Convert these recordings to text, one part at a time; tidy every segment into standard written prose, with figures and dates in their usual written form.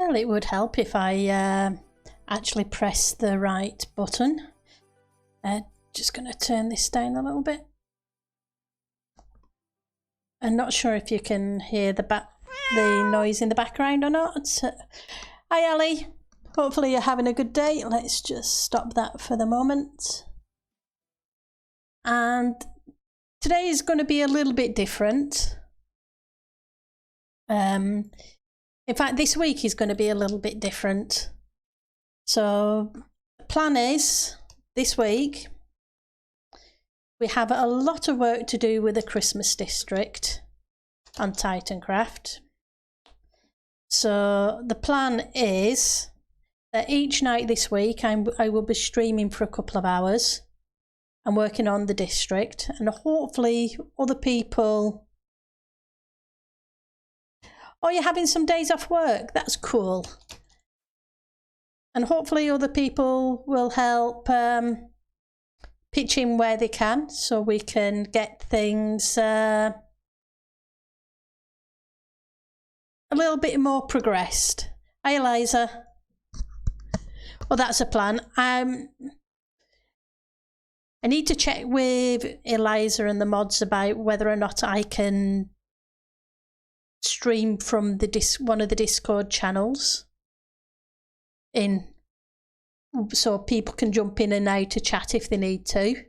Well, it would help if I actually press the right button. Just going to turn this down a little bit. I'm not sure if you can hear the noise in the background or not. Hi Ali, hopefully you're having a good day. Let's just stop that for the moment. And today is going to be a little bit different. In fact, this week is going to be a little bit different. So the plan is this week we have a lot of work to do with the Christmas district on Titancraft. So the plan is that each night this week I will be streaming for a couple of hours and working on the district, and hopefully other people... Oh, you're having some days off work? That's cool. And hopefully other people will help pitch in where they can, so we can get things a little bit more progressed. Hi Eliza. Well, that's a plan. I need to check with Eliza and the mods about whether or not I can stream from the one of the Discord channels in, so people can jump in and out to chat if they need to.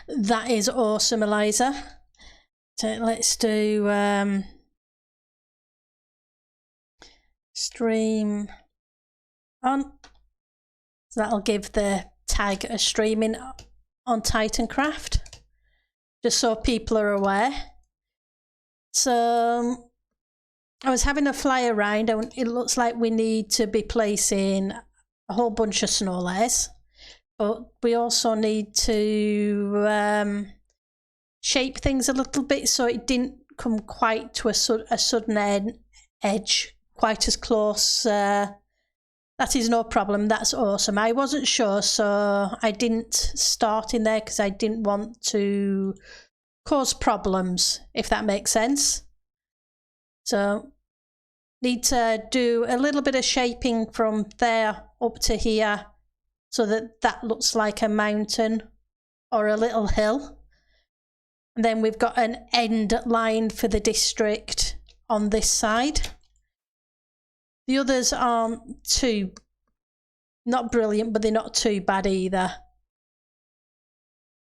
That is awesome, Eliza. So let's do stream on. So that'll give the tag a streaming on Titancraft, just so people are aware. So I was having a fly around, and it looks like we need to be placing a whole bunch of snow layers, but we also need to shape things a little bit so it didn't come quite to a sudden edge, quite as close. That is no problem. That's awesome. I wasn't sure, so I didn't start in there because I didn't want to cause problems, if that makes sense. So need to do a little bit of shaping from there up to here so that that looks like a mountain or a little hill. And then we've got an end line for the district on this side. The others aren't not brilliant, but they're not too bad either.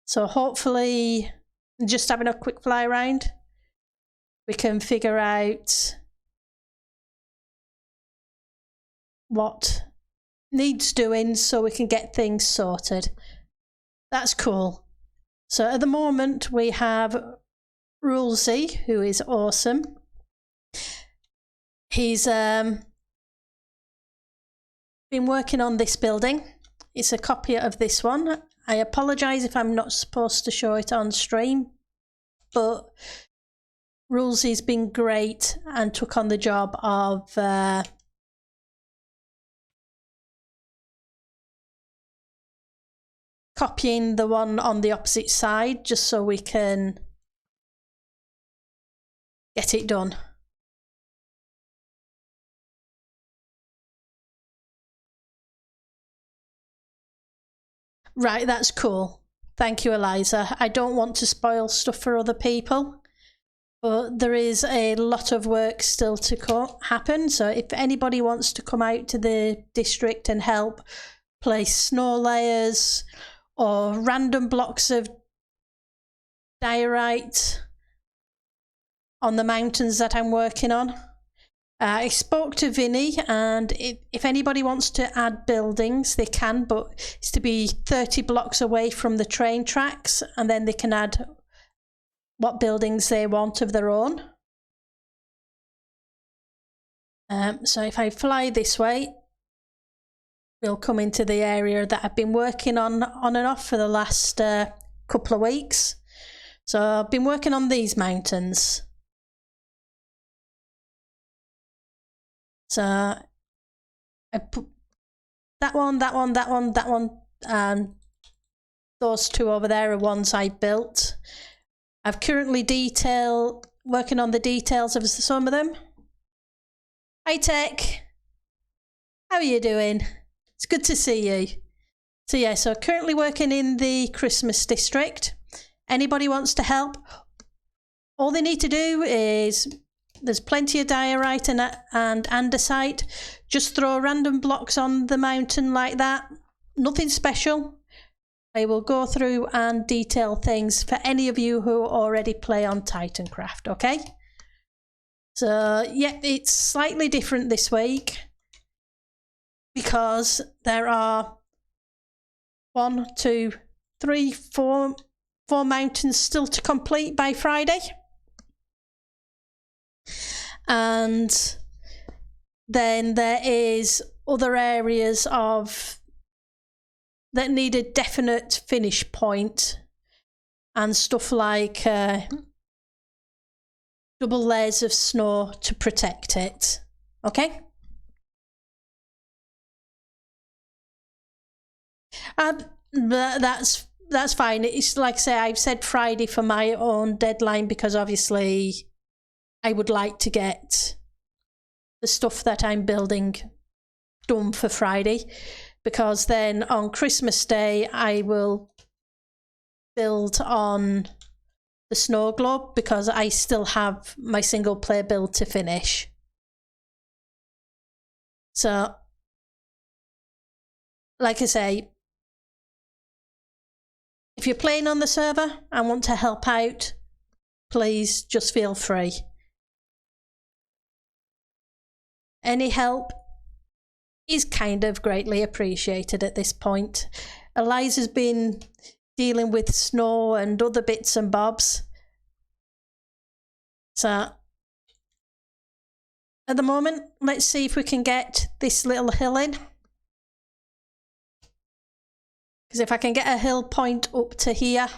So hopefully, just having a quick fly around, we can figure out what needs doing so we can get things sorted. That's cool. So at the moment we have Rulesy, who is awesome. He's been working on this building. It's a copy of this one. I apologise if I'm not supposed to show it on stream, but Rulesy's been great and took on the job of copying the one on the opposite side, just so we can get it done. Right, that's cool. Thank you, Eliza. I don't want to spoil stuff for other people, but there is a lot of work still to happen. So if anybody wants to come out to the district and help place snow layers or random blocks of diorite on the mountains that I'm working on, I spoke to Vinny, and if anybody wants to add buildings, they can, but it's to be 30 blocks away from the train tracks, and then they can add what buildings they want of their own. So if I fly this way, we'll come into the area that I've been working on and off for the last couple of weeks. So I've been working on these mountains. So I put that one, that one, that one, that one, and those two over there are ones I built. I've currently working on the details of some of them. Hi Tech, how are you doing? It's good to see you. So yeah, so currently working in the Christmas district. Anybody wants to help? All they need to do is, there's plenty of diorite and andesite. Just throw random blocks on the mountain like that. Nothing special. I will go through and detail things for any of you who already play on Titancraft, okay? So yeah, it's slightly different this week because there are 1, 2, 3, 4 mountains still to complete by Friday. And then there is other areas of that need a definite finish point and stuff like double layers of snow to protect it. Okay? That's fine. It's like I say, I've said Friday for my own deadline because obviously I would like to get the stuff that I'm building done for Friday, because then on Christmas Day I will build on the snow globe because I still have my single player build to finish. So like I say, if you're playing on the server and want to help out, please just feel free. Any help is kind of greatly appreciated at this point. Eliza's been dealing with snow and other bits and bobs. So at the moment, let's see if we can get this little hill in. Because if I can get a hill point up to here,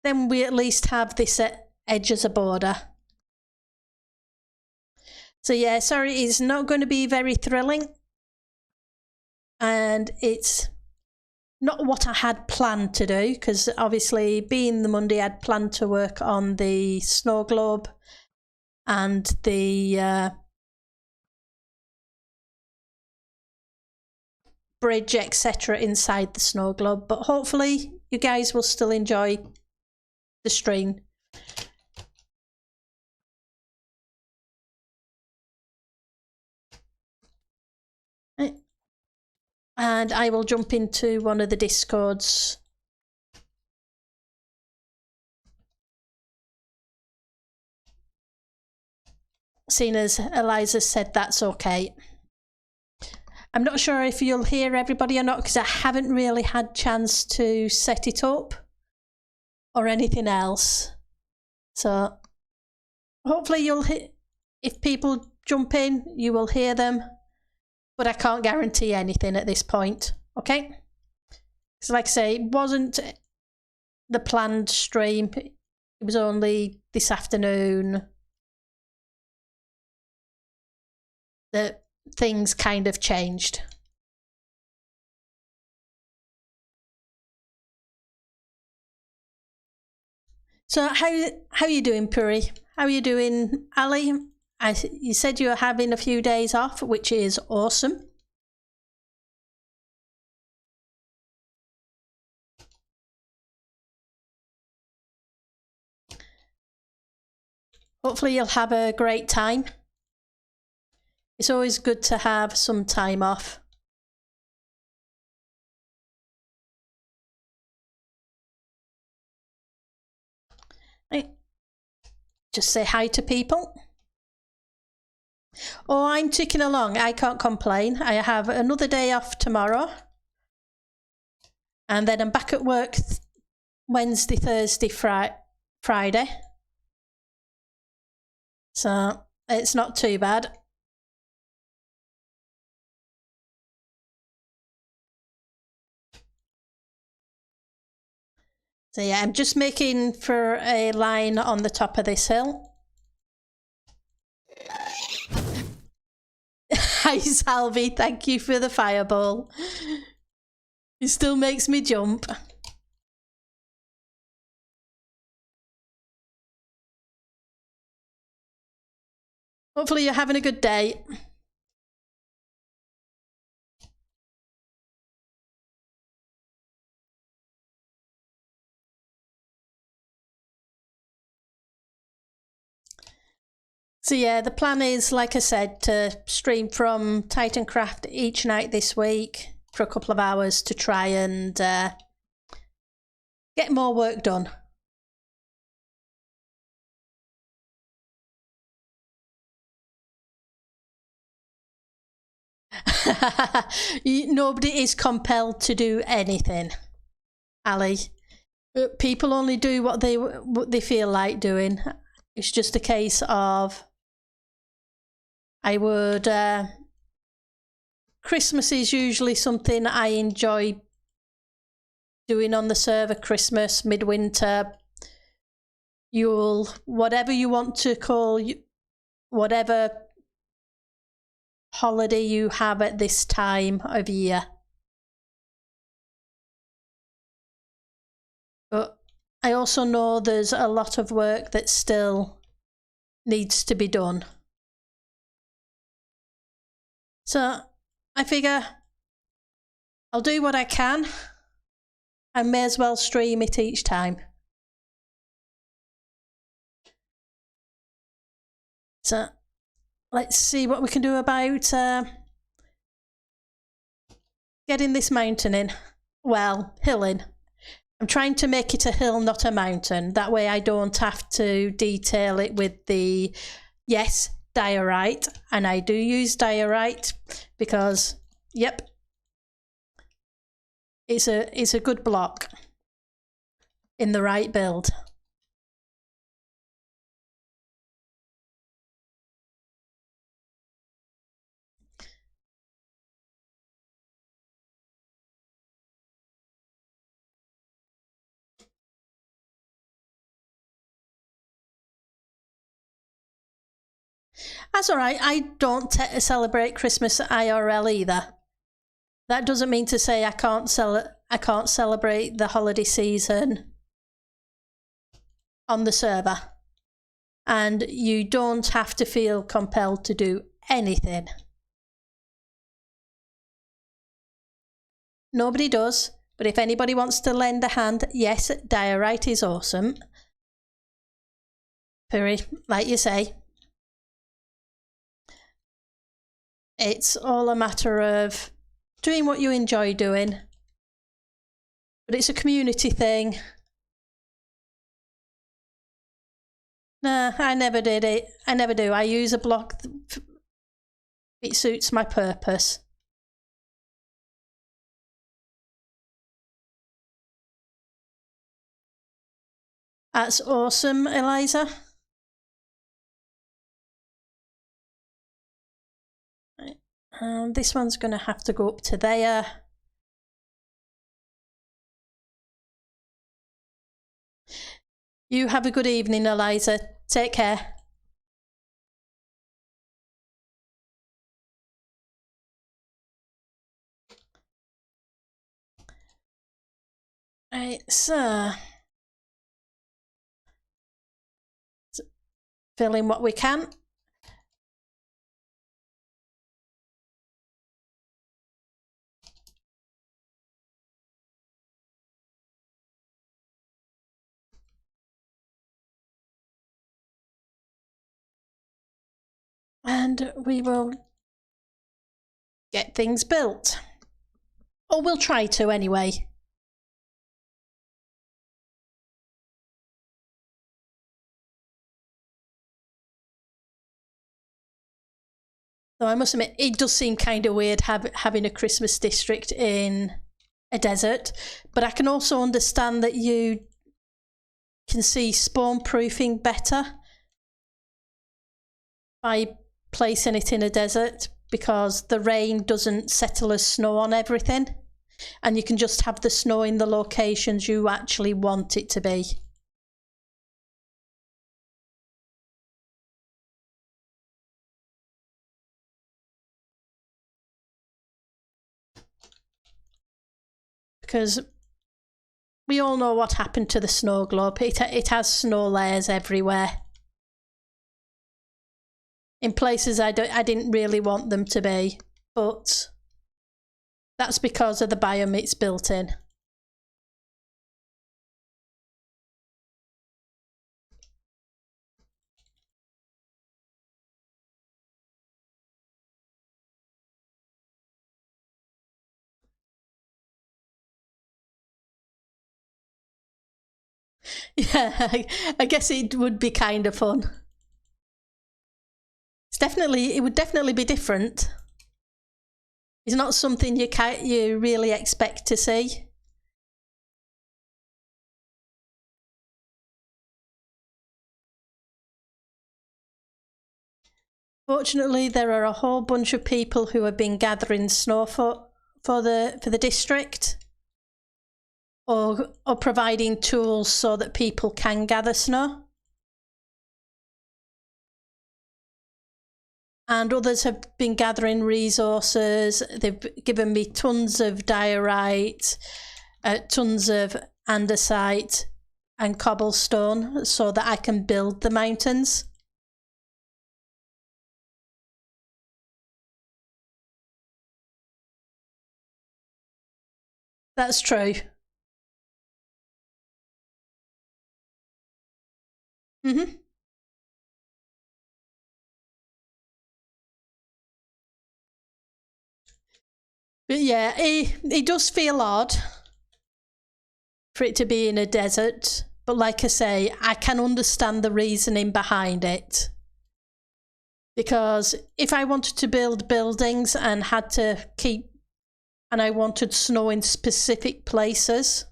then we at least have this edge as a border. So yeah, sorry, it's not going to be very thrilling. And it's not what I had planned to do, because obviously being the Monday, I'd planned to work on the snow globe and the bridge, etc. inside the snow globe. But hopefully you guys will still enjoy the stream. And I will jump into one of the Discords. Seeing as Eliza said that's okay. I'm not sure if you'll hear everybody or not because I haven't really had chance to set it up or anything else. So hopefully you'll hear, if people jump in, you will hear them. But I can't guarantee anything at this point, okay? So like I say, it wasn't the planned stream. It was only this afternoon that things kind of changed. So how are you doing, Puri? How are you doing, Ali? You said you were having a few days off, which is awesome. Hopefully you'll have a great time. It's always good to have some time off. Right. Just say hi to people. Oh, I'm ticking along. I can't complain. I have another day off tomorrow. And then I'm back at work Wednesday, Thursday, Friday. So it's not too bad. So yeah, I'm just making for a line on the top of this hill. Hi Salvi, thank you for the fireball. It still makes me jump. Hopefully you're having a good day. So yeah, the plan is, like I said, to stream from Titancraft each night this week for a couple of hours to try and get more work done. Nobody is compelled to do anything, Ali. People only do what they feel like doing. It's just a case of Christmas is usually something I enjoy doing on the server. Christmas, midwinter, Yule, whatever you want to call, whatever holiday you have at this time of year. But I also know there's a lot of work that still needs to be done. So I figure I'll do what I can. I may as well stream it each time. So let's see what we can do about getting this mountain in. Well, hill in. I'm trying to make it a hill, not a mountain. That way I don't have to detail it with the, yes, diorite. And I do use diorite because, yep, it's a good block in the right build. That's all right. I don't celebrate Christmas IRL either. That doesn't mean to say I can't celebrate the holiday season on the server. And you don't have to feel compelled to do anything. Nobody does, but if anybody wants to lend a hand, yes, diorite is awesome. Puri, like you say. It's all a matter of doing what you enjoy doing. But it's a community thing. Nah, I never did it. I never do. I use a block. It suits my purpose. That's awesome, Eliza. This one's going to have to go up to there. You have a good evening, Eliza. Take care. Right, so fill in what we can. And we will get things built. Or we'll try to anyway. Though I must admit, it does seem kind of weird having a Christmas district in a desert. But I can also understand that you can see spawn proofing better by placing it in a desert, because the rain doesn't settle as snow on everything, and you can just have the snow in the locations you actually want it to be. Because we all know what happened to the snow globe. It has snow layers everywhere. in places I didn't really want them to be, but that's because of the biome it's built in. Yeah, I guess it would be kind of fun. It would definitely be different. It's not something you really expect to see. Fortunately, there are a whole bunch of people who have been gathering snow for the district, or providing tools so that people can gather snow. And others have been gathering resources. They've given me tons of diorite, tons of andesite and cobblestone so that I can build the mountains. That's true. Mm-hmm. But yeah, it does feel odd for it to be in a desert. But like I say, I can understand the reasoning behind it. Because if I wanted to build buildings and I wanted snow in specific places,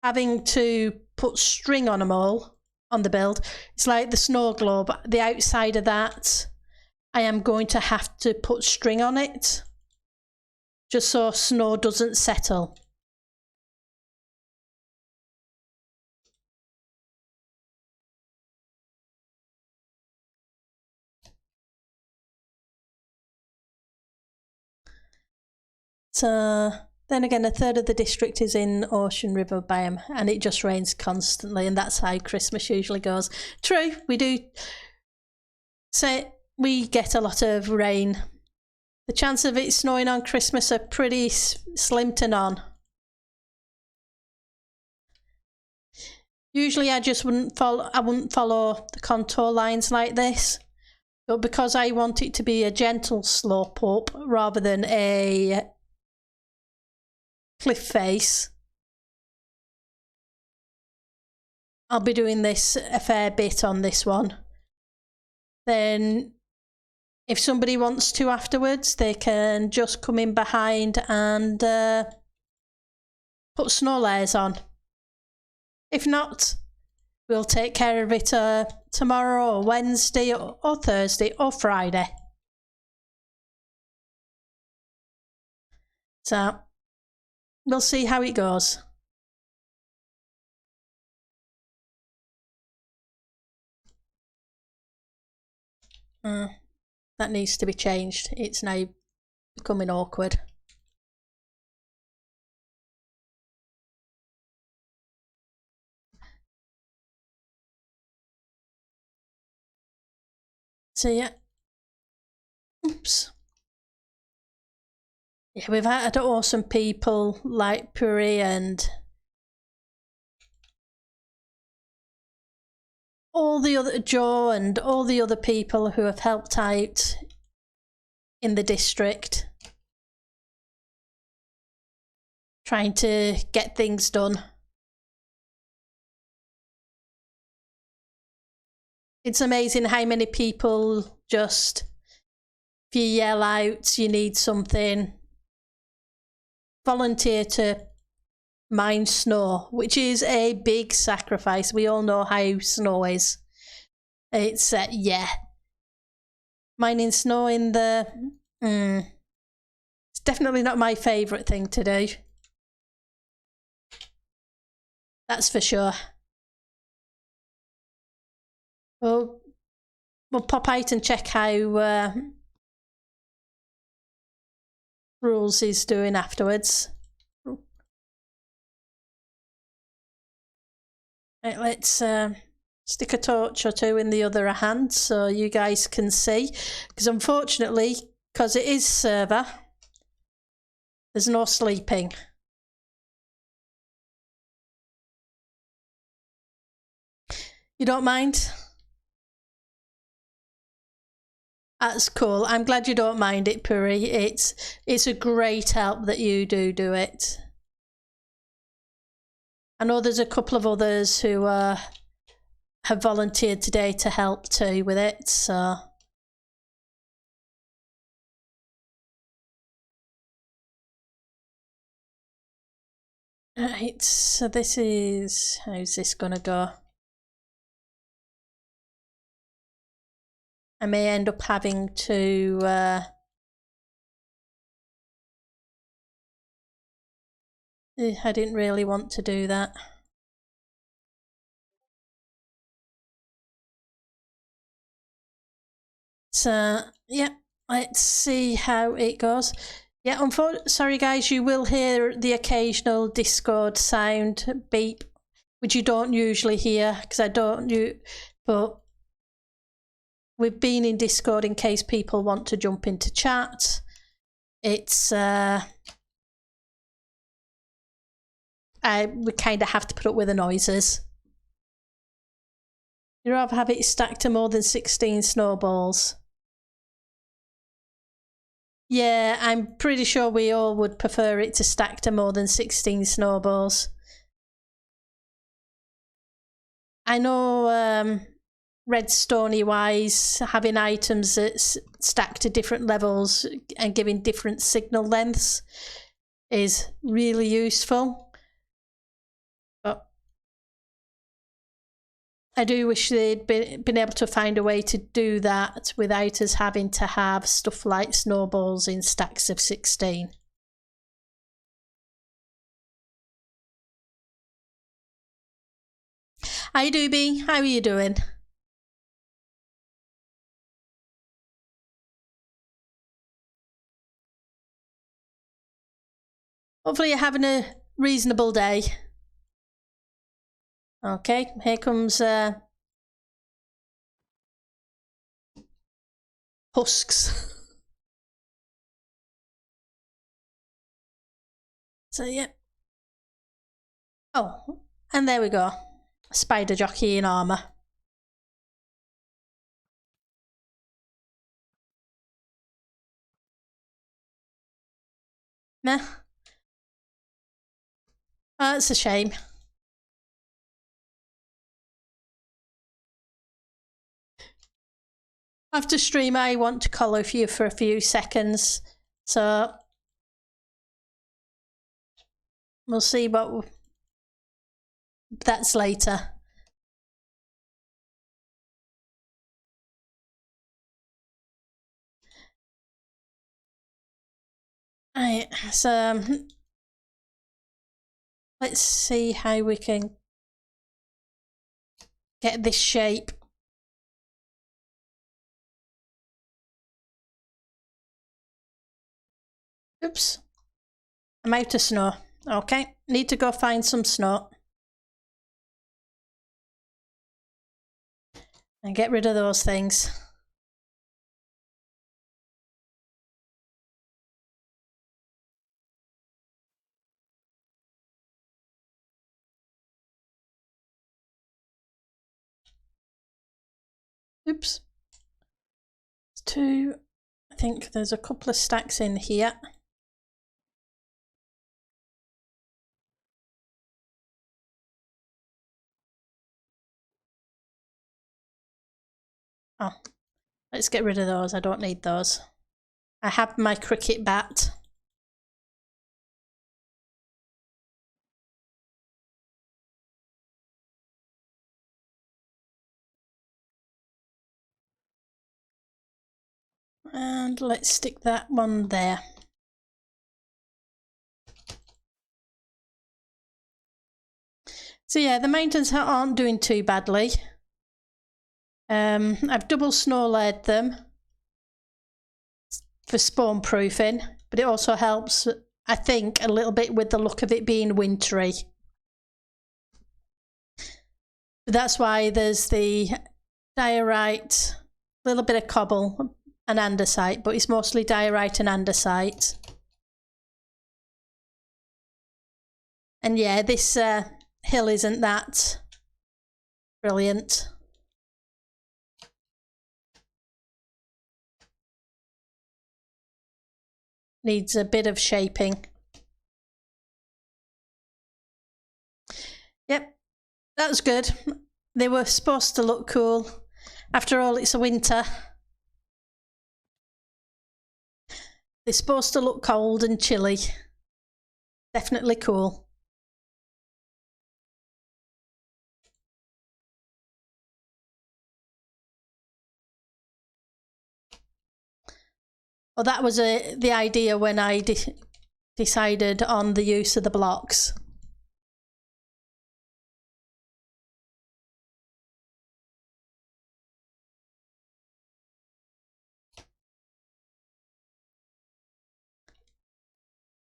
having to put string on them all on the build, it's like the snow globe. The outside of that, I am going to have to put string on it just so snow doesn't settle. So then again, a third of the district is in ocean river biome and it just rains constantly, and that's how Christmas usually goes. True, we do say we get a lot of rain. The chance of it snowing on Christmas are pretty slim to none. Usually I wouldn't follow the contour lines like this, but because I want it to be a gentle slope up rather than a cliff face, I'll be doing this a fair bit on this one. Then if somebody wants to afterwards, they can just come in behind and put snow layers on. If not, we'll take care of it tomorrow or Wednesday or Thursday or Friday. So we'll see how it goes. That needs to be changed. It's now becoming awkward. So yeah. Oops. Yeah, we've had awesome people like Puri and all the other Joe and all the other people who have helped out in the district, trying to get things done. It's amazing how many people just, if you yell out you need something, volunteer to mine snow, which is a big sacrifice. We all know how snow is. It's yeah, mining snow in the it's definitely not my favourite thing to do, that's for sure. We'll pop out and check how Rules is doing afterwards. Right, let's stick a torch or two in the other hand so you guys can see, because unfortunately, because it is server, there's no sleeping. You don't mind? That's cool. I'm glad you don't mind it, Puri. It's a great help that you do it. I know there's a couple of others who have volunteered today to help too with it, so. Right, so this is, how's this gonna go? I may end up having to I didn't really want to do that. So yeah, let's see how it goes. Yeah, sorry guys, you will hear the occasional Discord sound beep, which you don't usually hear because I don't but we've been in Discord in case people want to jump into chat. It's we kind of have to put up with the noises. You'd rather have it stacked to more than 16 snowballs. Yeah, I'm pretty sure we all would prefer it to stack to more than 16 snowballs. I know redstone wise, having items that stack to different levels and giving different signal lengths is really useful. But I do wish they'd been able to find a way to do that without us having to have stuff like snowballs in stacks of 16. Hi Doobie, how are you doing? Hopefully you're having a reasonable day. Okay, here comes husks. So yeah. Oh, and there we go. Spider jockey in armour. Nah. Oh, that's a shame. After stream, I want to call with you for a few seconds, so we'll see what that's later. Right, so let's see how we can get this shape. Oops, I'm out of snow. Okay, need to go find some snow and get rid of those things. Oops. It's two. I think there's a couple of stacks in here. Oh, let's get rid of those. I don't need those. I have my cricket bat. And let's stick that one there. So yeah, the mountains aren't doing too badly. I've double snow laid them for spawn proofing, but it also helps, I think, a little bit with the look of it being wintry. That's why there's the diorite, a little bit of cobble and andesite, but it's mostly diorite and andesite. And yeah, this hill isn't that brilliant. Needs a bit of shaping. Yep, that was good. They were supposed to look cool. After all, it's a winter. They're supposed to look cold and chilly. Definitely cool. Well, that was the idea when I decided on the use of the blocks.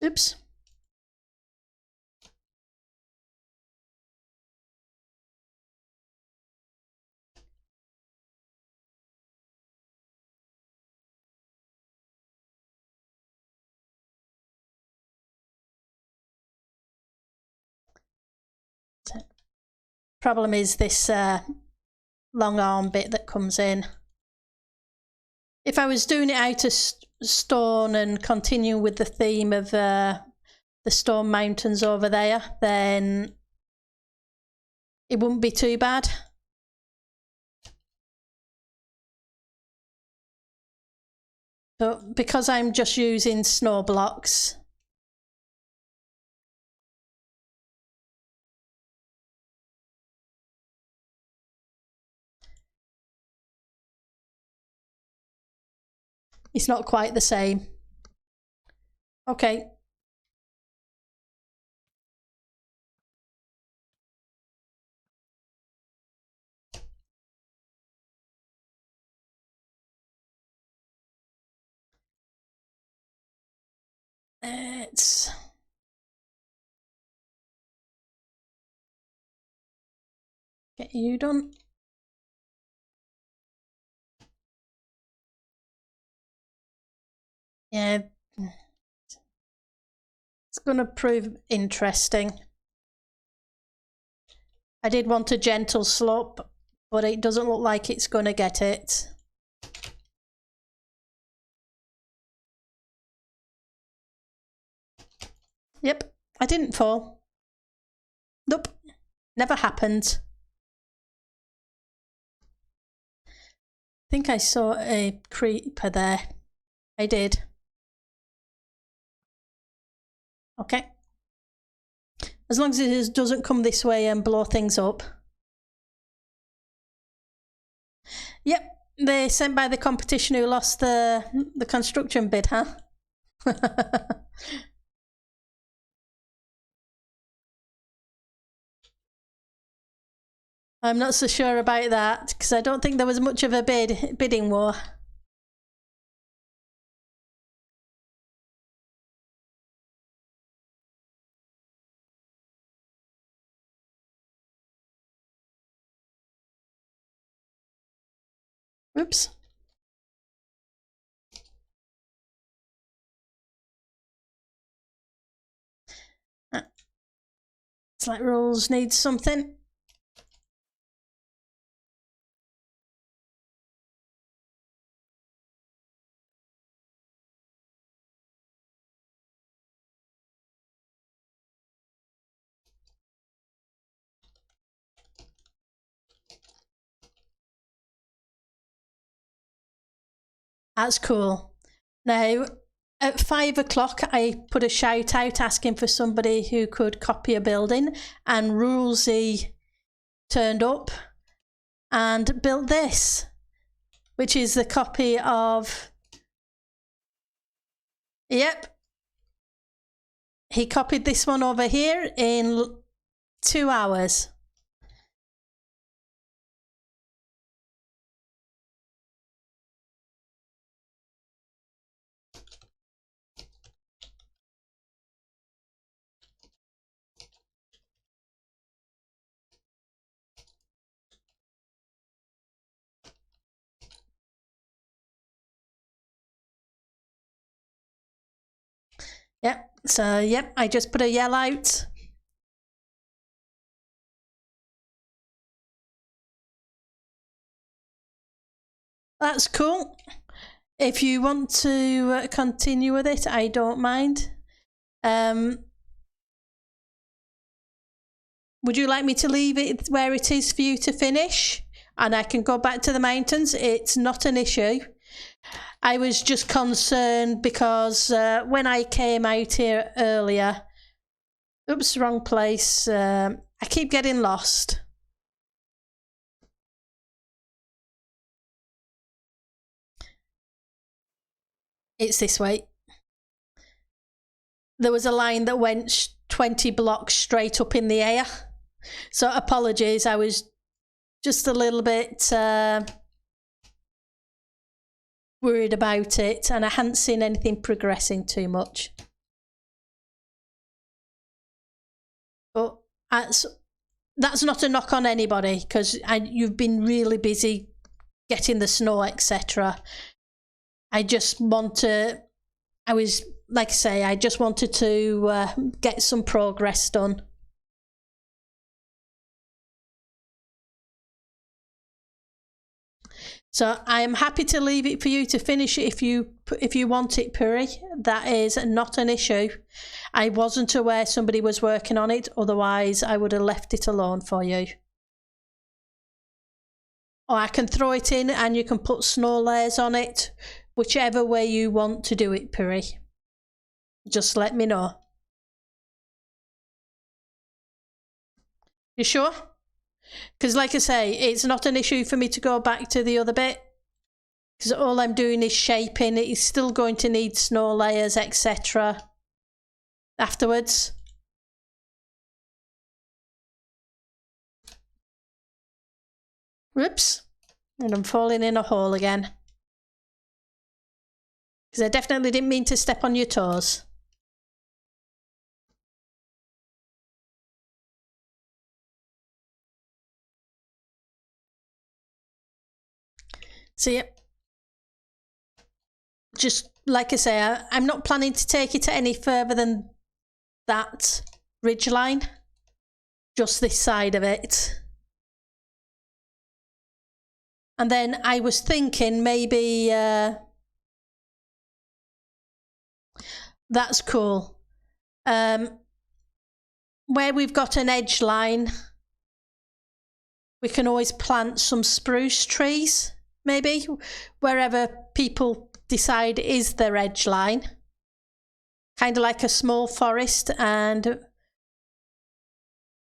Oops. Problem is this long arm bit that comes in. If I was doing it out of stone and continuing with the theme of the stone mountains over there, then it wouldn't be too bad. But because I'm just using snow blocks, it's not quite the same. Okay. Let's get you done. Yeah, it's going to prove interesting. I did want a gentle slope, but it doesn't look like it's going to get it. Yep, I didn't fall. Nope, never happened. I think I saw a creeper there. I did. Okay. As long as it doesn't come this way and blow things up. Yep, they sent by the competition who lost the construction bid, huh? I'm not so sure about that, because I don't think there was much of a bidding war. Oops. It's like rules need something. That's cool. Now, at 5 o'clock, I put a shout out asking for somebody who could copy a building, and Rulesy turned up and built this, which is the copy of. Yep. He copied this one over here in 2 hours. Yep, so yep, I just put a yell out. That's cool. If you want to continue with it, I don't mind. Would you like me to leave it where it is for you to finish? And I can go back to the mountains. It's not an issue. I was just concerned because when I came out here earlier, oops, wrong place. I keep getting lost. It's this way. There was a line that went 20 blocks straight up in the air. So apologies, I was just a little bit worried about it, and I hadn't seen anything progressing too much. But that's not a knock on anybody, because you've been really busy getting the snow, etc. I just want to, like I say, I just wanted to get some progress done. So I am happy to leave it for you to finish it if you want it, Puri. That is not an issue. I wasn't aware somebody was working on it, otherwise I would have left it alone for you. Or I can throw it in and you can put snow layers on it, whichever way you want to do it, Puri. Just let me know. You sure? Because like I say, it's not an issue for me to go back to the other bit, because all I'm doing is shaping. It's still going to need snow layers, etc. afterwards. Whoops. And I'm falling in a hole again. Because I definitely didn't mean to step on your toes. So yep. Just like I say, I'm not planning to take it any further than that ridge line. Just this side of it. And then I was thinking maybe that's cool. Where we've got an edge line, we can always plant some spruce trees, maybe, wherever people decide is their edge line. Kind of like a small forest, and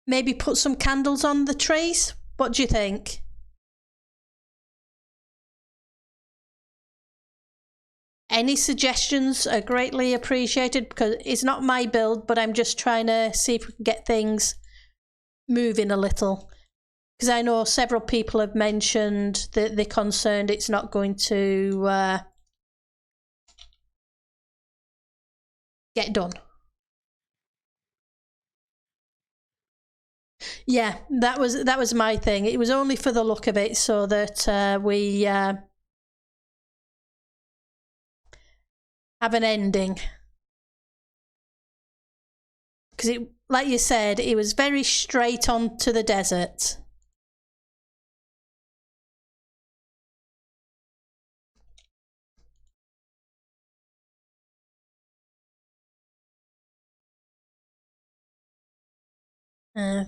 maybe put some candles on the trees. What do you think? Any suggestions are greatly appreciated, because it's not my build, but I'm just trying to see if we can get things moving a little. Because I know several people have mentioned that they're concerned it's not going to get done. Yeah, that was my thing. It was only for the look of it, so that we have an ending. Because it, like you said, it was very straight on to the desert.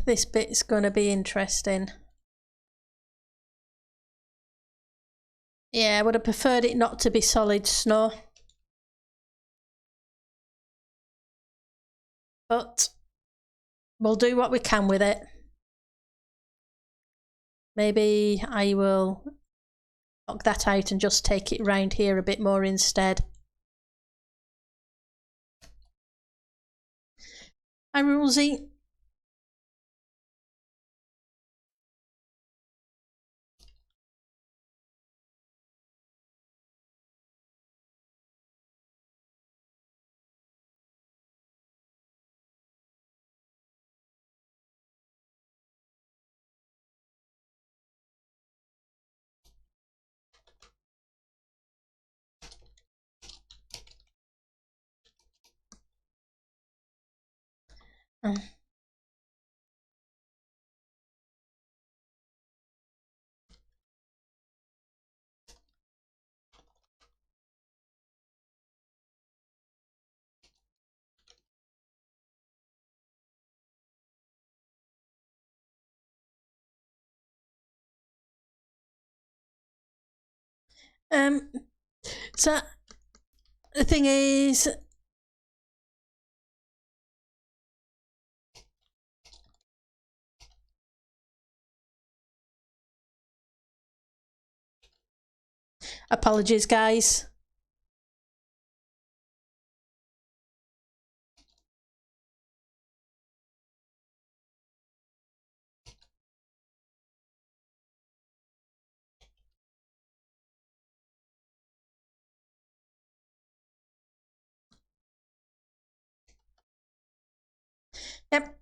This bit's going to be interesting. Yeah, I would have preferred it not to be solid snow. But we'll do what we can with it. Maybe I will knock that out and just take it round here a bit more instead. Hi, Rosie. Oh. So the thing is, apologies guys. Yep,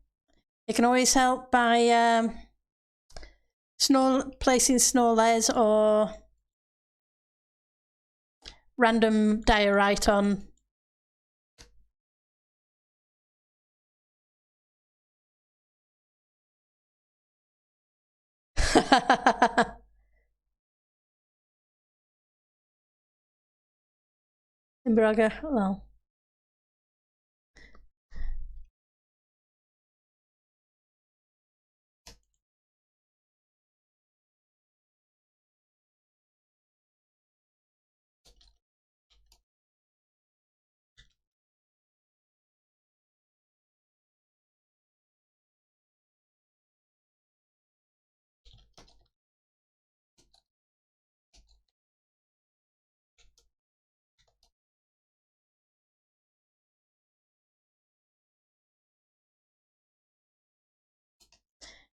you can always help by placing snow layers or random diorite on. Braga, well.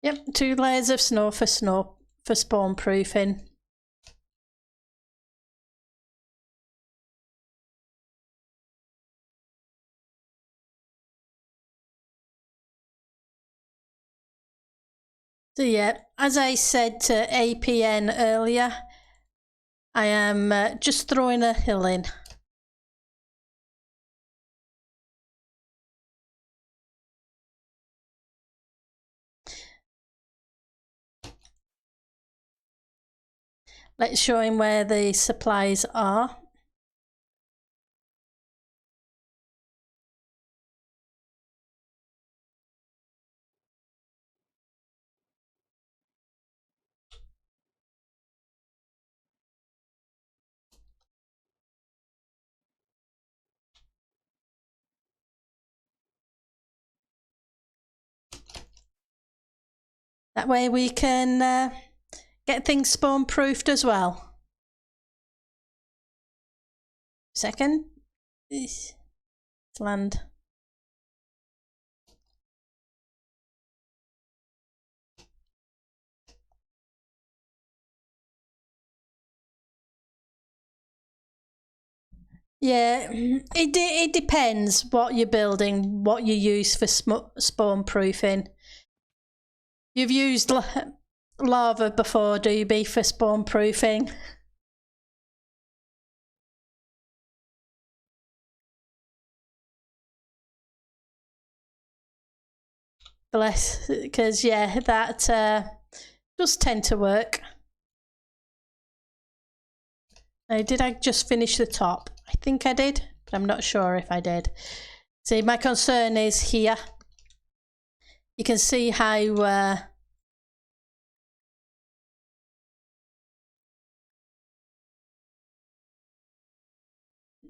Yep, 2 layers of snow for spawn proofing. So yeah, as I said to APN earlier, I am just throwing a hill in. Let's show him where the supplies are. That way we can get things spawn proofed as well. Second, let's land. Yeah, it depends what you're building, what you use for spawn proofing. You've used lava before, do you, B, for spawn proofing? Bless, because yeah, that does tend to work. Now, did I just finish the top? I think I did, but I'm not sure if I did. See, my concern is here. You can see how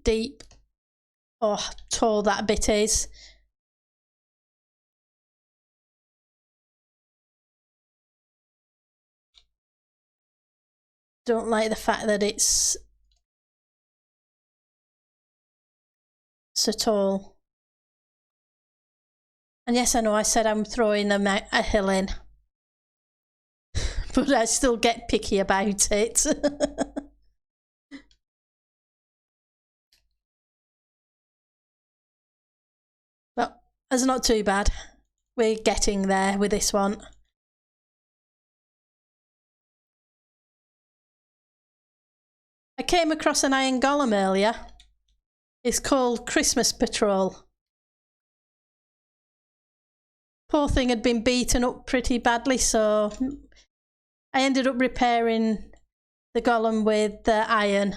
deep or tall that bit is. Don't like the fact that it's so tall. And yes, I know I said I'm throwing a hill in, but I still get picky about it. But it's not too bad. We're getting there with this one. I came across an iron golem earlier. It's called Christmas Patrol. Poor thing had been beaten up pretty badly, so I ended up repairing the golem with iron.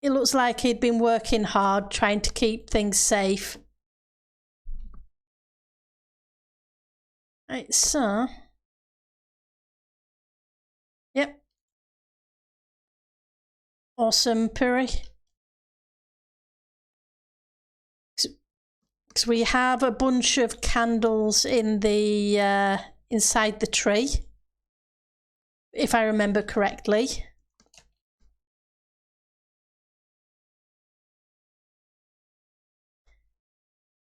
It looks like he'd been working hard trying to keep things safe. Right, so yep, awesome puree. Because we have a bunch of candles in the inside the tree, if I remember correctly.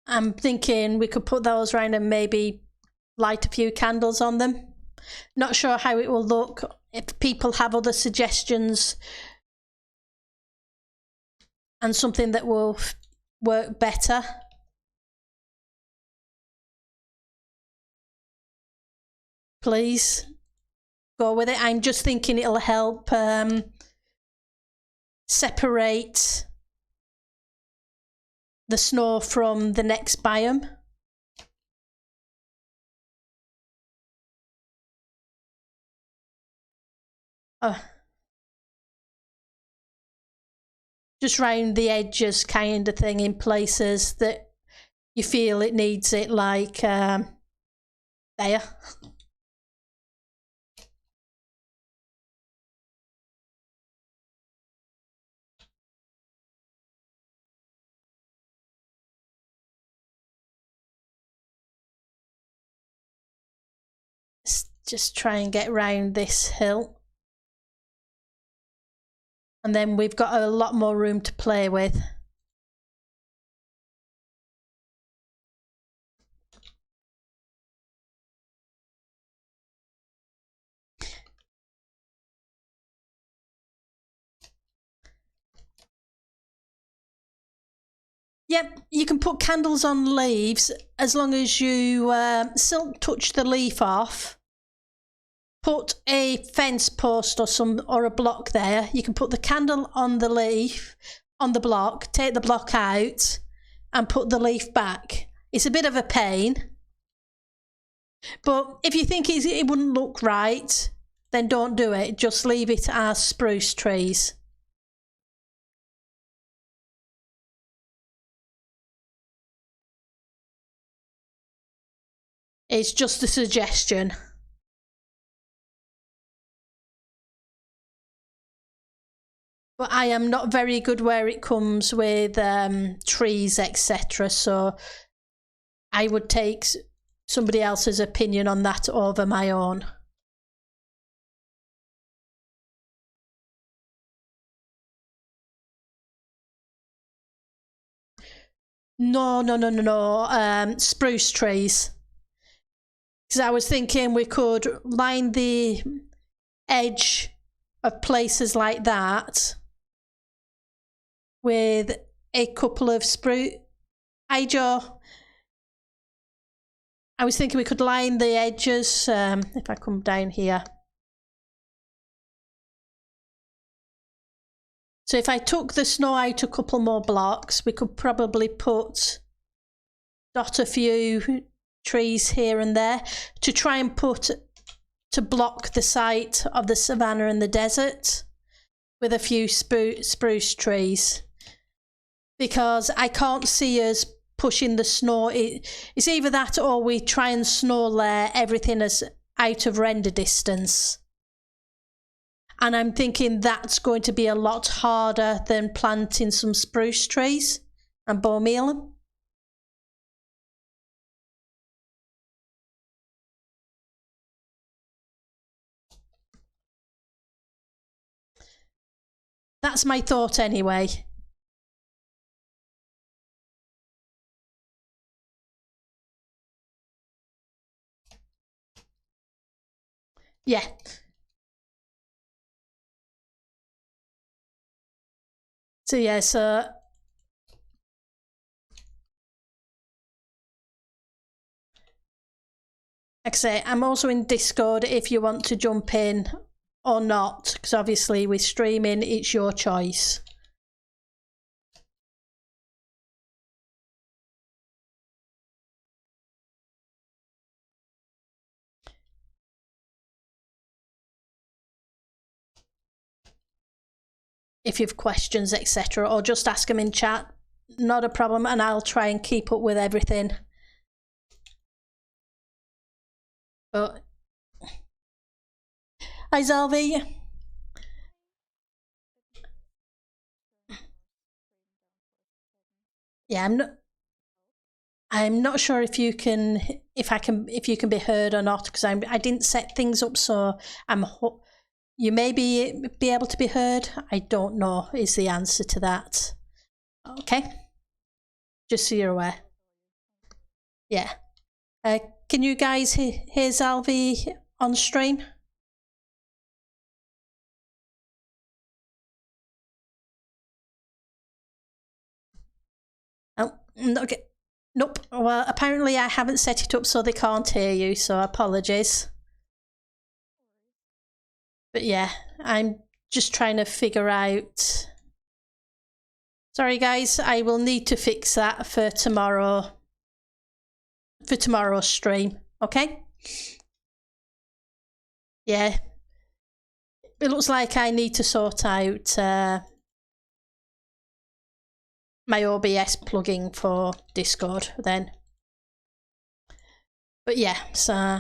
I'm thinking we could put those around and maybe light a few candles on them. Not sure how it will look. If people have other suggestions and something that will work better, please go with it. I'm just thinking it'll help separate the snow from the next biome. Just round the edges kind of thing in places that you feel it needs it, like there. Just try and get round this hill. And then we've got a lot more room to play with. Yep, you can put candles on leaves as long as you still touch the leaf off. Put a fence post or a block there. You can put the candle on the leaf, on the block, take the block out and put the leaf back. It's a bit of a pain, but if you think it wouldn't look right, then don't do it. Just leave it as spruce trees. It's just a suggestion. But I am not very good where it comes with trees, etc. So I would take somebody else's opinion on that over my own. No. Spruce trees. Because I was thinking we could line the edge of places like that with a couple of spruce. Hi Joe. I was thinking we could line the edges, if I come down here. So if I took the snow out a couple more blocks, we could probably dot a few trees here and there to try and to block the sight of the savannah and the desert with a few spruce trees, because I can't see us pushing the snow. It's either that or we try and snow layer everything as out of render distance. And I'm thinking that's going to be a lot harder than planting some spruce trees and bowmeal them. That's my thought anyway. Yeah. So yeah, so like I say, I'm also in Discord if you want to jump in or not, because obviously with streaming it's your choice. if you've questions, etc., or just ask them in chat. Not a problem, and I'll try and keep up with everything. But hi, Zalvi. Yeah, I'm not sure if you can be heard or not, because I didn't set things up, so you may be able to be heard. I don't know is the answer to that. Okay, just so you're aware. Yeah. Can you guys hear Zalvi on stream? Oh, okay. Nope. Well, apparently I haven't set it up so they can't hear you, so apologies. But yeah, I'm just trying to figure out. Sorry guys, I will need to fix that for tomorrow. For tomorrow's stream, okay? Yeah. It looks like I need to sort out my OBS plugin for Discord then. But yeah, so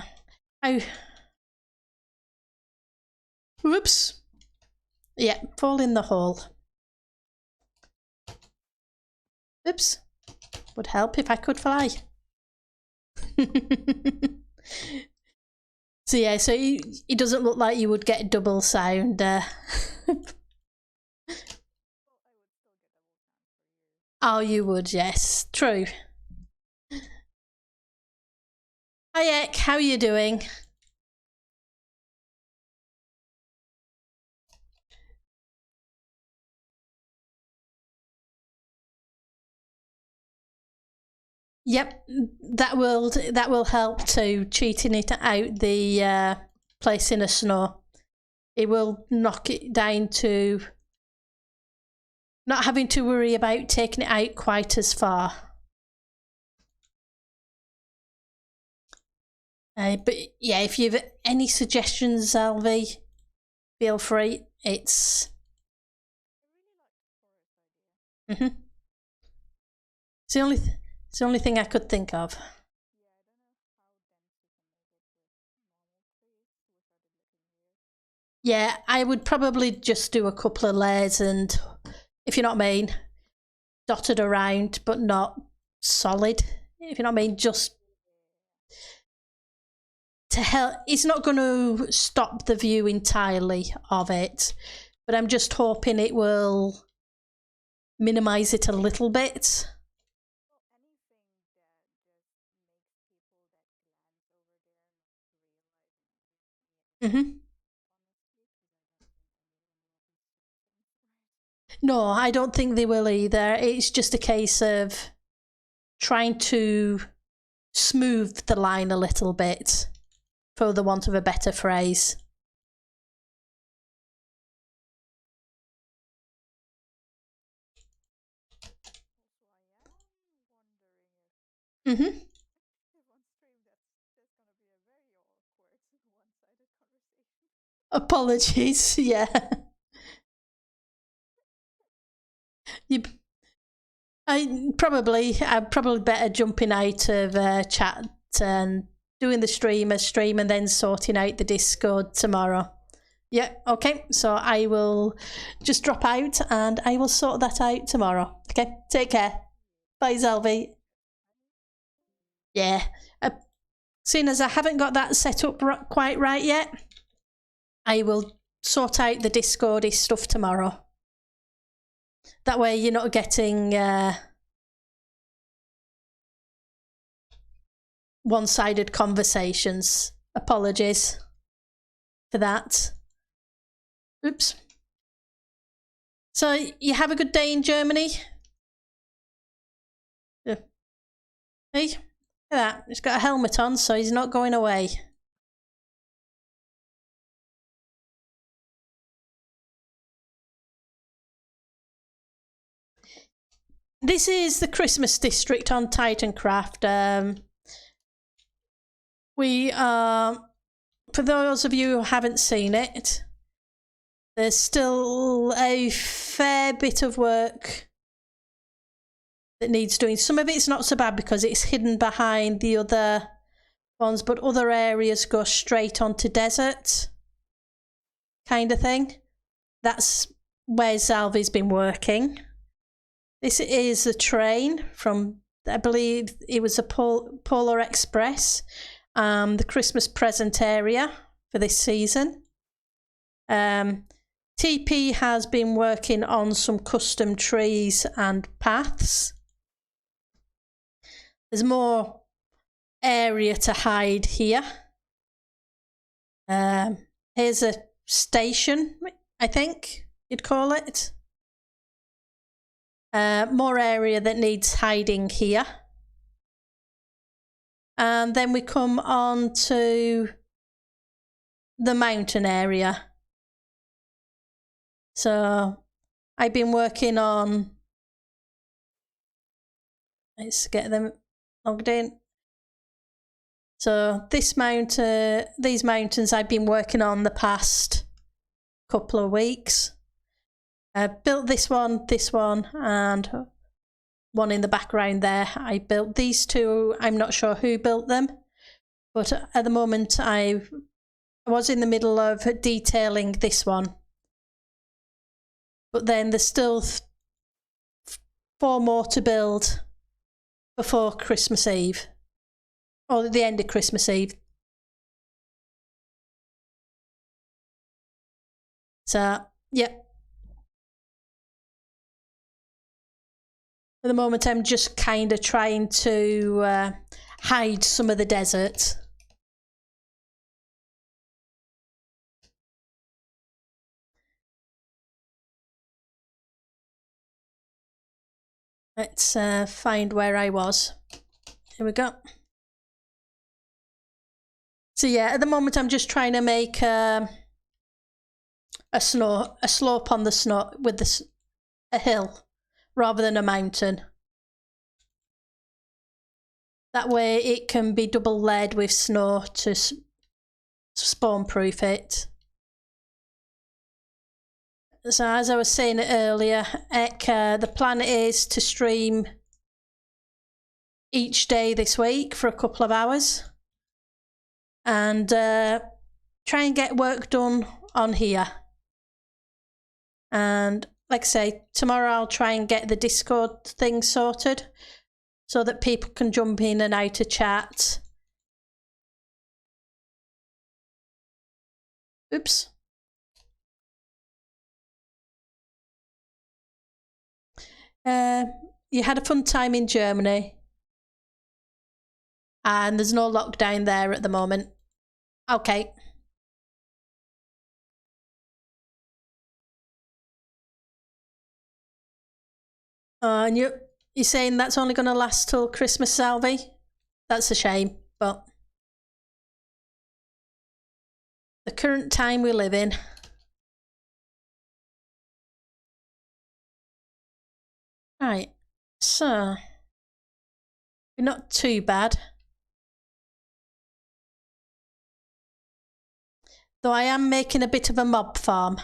whoops. Yeah, fall in the hole. Oops. Would help if I could fly. So yeah, so it doesn't look like you would get double sound. Oh, you would, yes. True. Hi, Ek, how are you doing? Yep, that will help too. Cheating it out the place in the snow. It will knock it down to not having to worry about taking it out quite as far. But yeah, if you've any suggestions, Alvi, feel free. It's it's the only thing I could think of. Yeah, I would probably just do a couple of layers and, if you know what I mean, dotted around, but not solid. If you know what I mean, just to help. It's not going to stop the view entirely of it, but I'm just hoping it will minimize it a little bit. No, I don't think they will either. It's just a case of trying to smooth the line a little bit, for the want of a better phrase. Apologies, yeah. I'd probably better jumping out of chat and doing the stream and then sorting out the Discord tomorrow. Yeah, okay, so I will just drop out and I will sort that out tomorrow. Okay, take care. Bye, Zalvi. Yeah, seeing as I haven't got that set up quite right yet, I will sort out the Discordy stuff tomorrow. That way you're not getting one-sided conversations. Apologies for that. Oops. So you have a good day in Germany? Yeah. Hey, look at that. He's got a helmet on, so he's not going away. This is the Christmas district on Titancraft. We are, for those of you who haven't seen it, There's still a fair bit of work that needs doing. Some of it's not so bad because it's hidden behind the other ones, but other areas go straight onto desert kind of thing. That's where Zalvi's been working. This is the train from, I believe it was a Polar Express, the Christmas present area for this season. TP has been working on some custom trees and paths. There's more area to hide here. Here's a station, I think you'd call it. More area that needs hiding here. And then we come on to the mountain area. So I've been working on, let's get them logged in. So these mountains I've been working on the past couple of weeks. I built this one, and one in the background there. I built these two. I'm not sure who built them, but at the moment I was in the middle of detailing this one. But then there's still 4 more to build before Christmas Eve, or the end of Christmas Eve. So, yeah. At the moment, I'm just kind of trying to hide some of the desert. Let's find where I was. Here we go. So yeah, at the moment I'm just trying to make a slope on the snow with a hill rather than a mountain. That way it can be double laid with snow to spawn proof it. So as I was saying earlier, the plan is to stream each day this week for a couple of hours and try and get work done on here. And like I say, tomorrow I'll try and get the Discord thing sorted so that people can jump in and out to chat. Oops. You had a fun time in Germany and there's no lockdown there at the moment. Okay. And you're saying that's only going to last till Christmas, Salvi? That's a shame, but the current time we live in. Right, so we're not too bad. Though I am making a bit of a mob farm.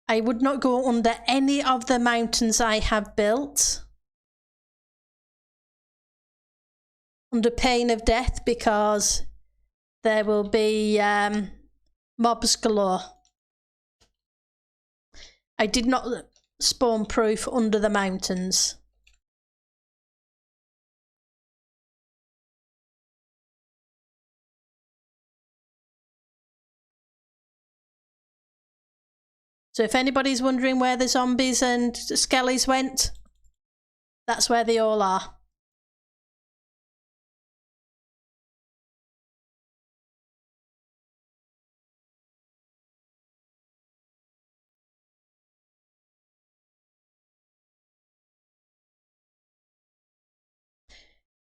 I would not go under any of the mountains I have built under pain of death because there will be mobs galore. I did not spawn proof under the mountains. So if anybody's wondering where the zombies and skellies went, that's where they all are.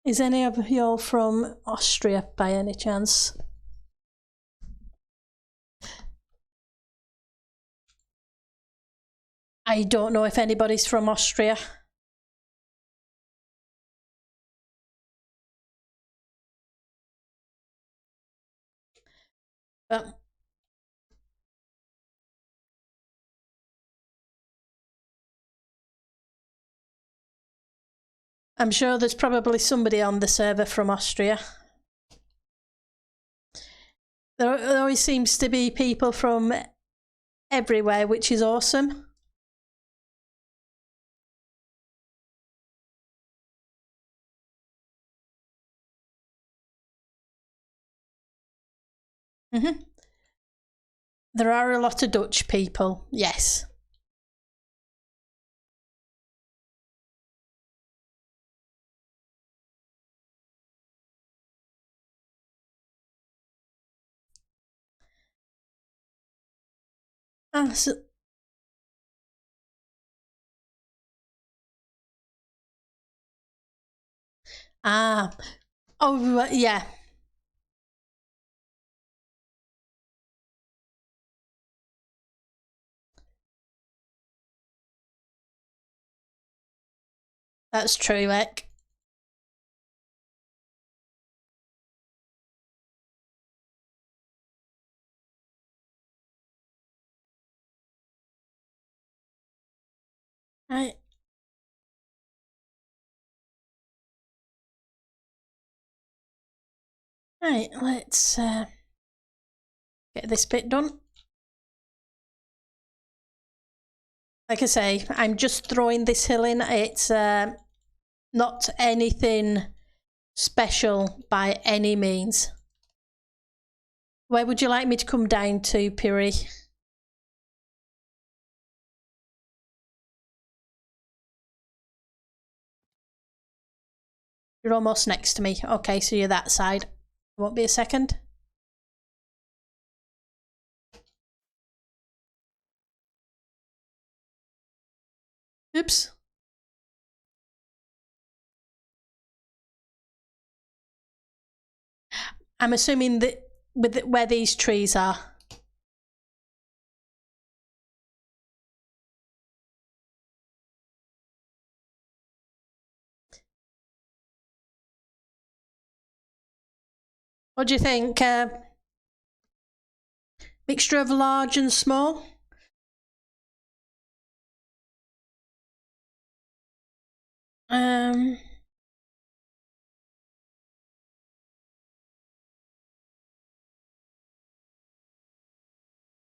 Is any of y'all from Austria by any chance? I don't know if anybody's from Austria. But I'm sure there's probably somebody on the server from Austria. There always seems to be people from everywhere, which is awesome. There are a lot of Dutch people, yes. Ah, so, oh, yeah. That's true, Ek. Right. Right, let's get this bit done. Like I say, I'm just throwing this hill in. It's not anything special by any means. Where would you like me to come down to, Piri? You're almost next to me. Okay, so you're that side. Won't be a second. Oops. I'm assuming that with where these trees are. What do you think? Mixture of large and small?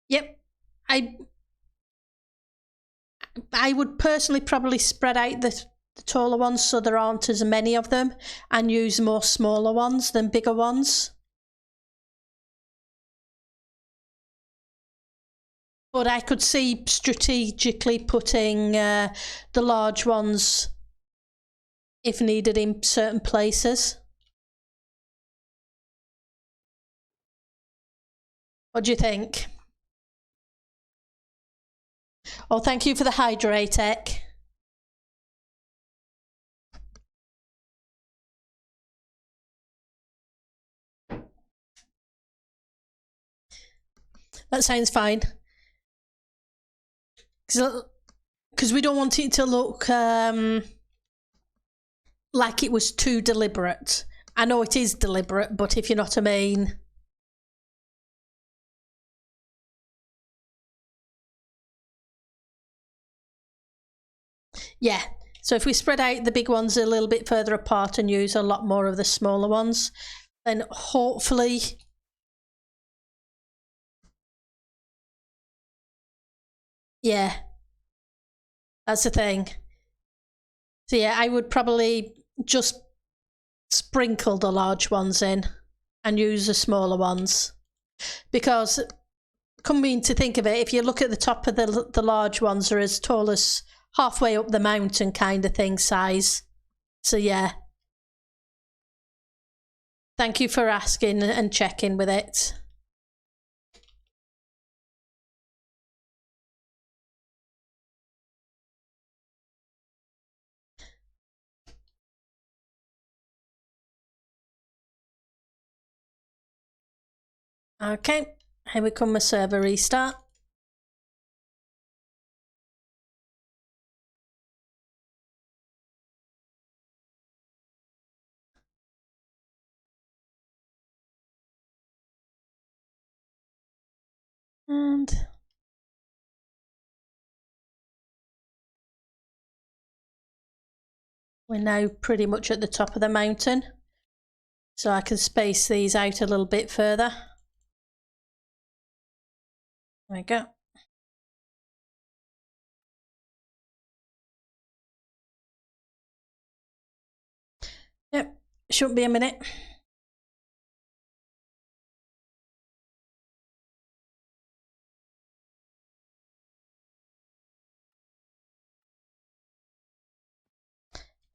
Yep. I would personally probably spread out the taller ones so there aren't as many of them, and use more smaller ones than bigger ones. But I could see strategically putting the large ones, if needed, in certain places. What do you think? Oh, thank you for the hydrate, Ek. That sounds fine. Because we don't want it to look like it was too deliberate. I know it is deliberate, but if you know what I mean. Yeah, so if we spread out the big ones a little bit further apart and use a lot more of the smaller ones, then hopefully... Yeah, that's the thing. So yeah, I would probably just sprinkle the large ones in and use the smaller ones. Because, coming to think of it, if you look at the top of the large ones are as tall as halfway up the mountain kind of thing size. So yeah. Thank you for asking and checking with it. Okay, here we come, a server restart. And We're now pretty much at the top of the mountain, so I can space these out a little bit further. There we go. Yep, shouldn't be a minute.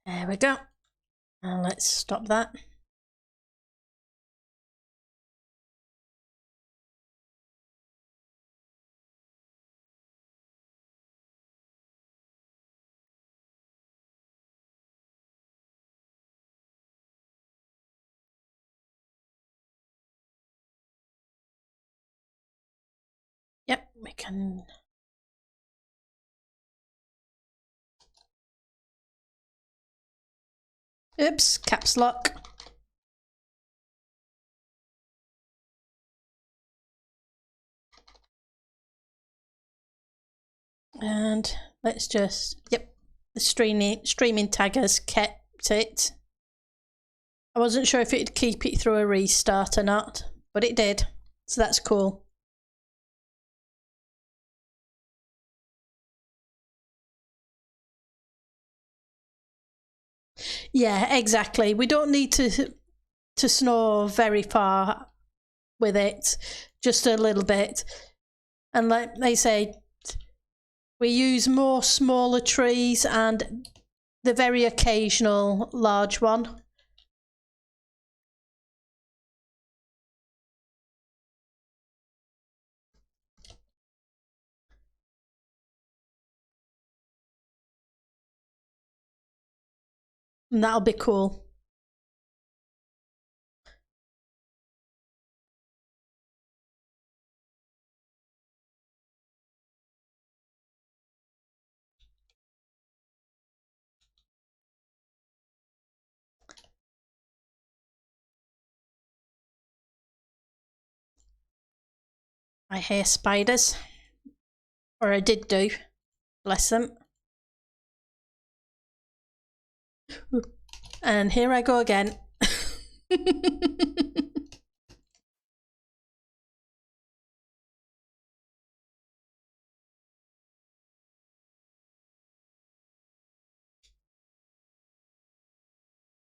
There we go. And let's stop that. Yep, we can. Oops, caps lock. And let's just, yep, the streaming tag has kept it. I wasn't sure if it'd keep it through a restart or not, but it did, so that's cool. Yeah, exactly. We don't need to snore very far with it, just a little bit. And like they say, we use more smaller trees and the very occasional large one. And that'll be cool. I hear spiders, or I did do, bless them. And here I go again.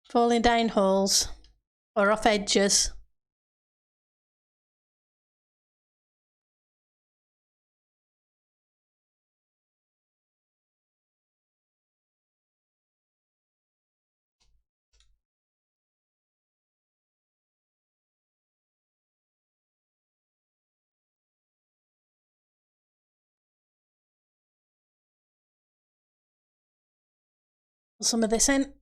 Falling down holes or off edges. Some of this in.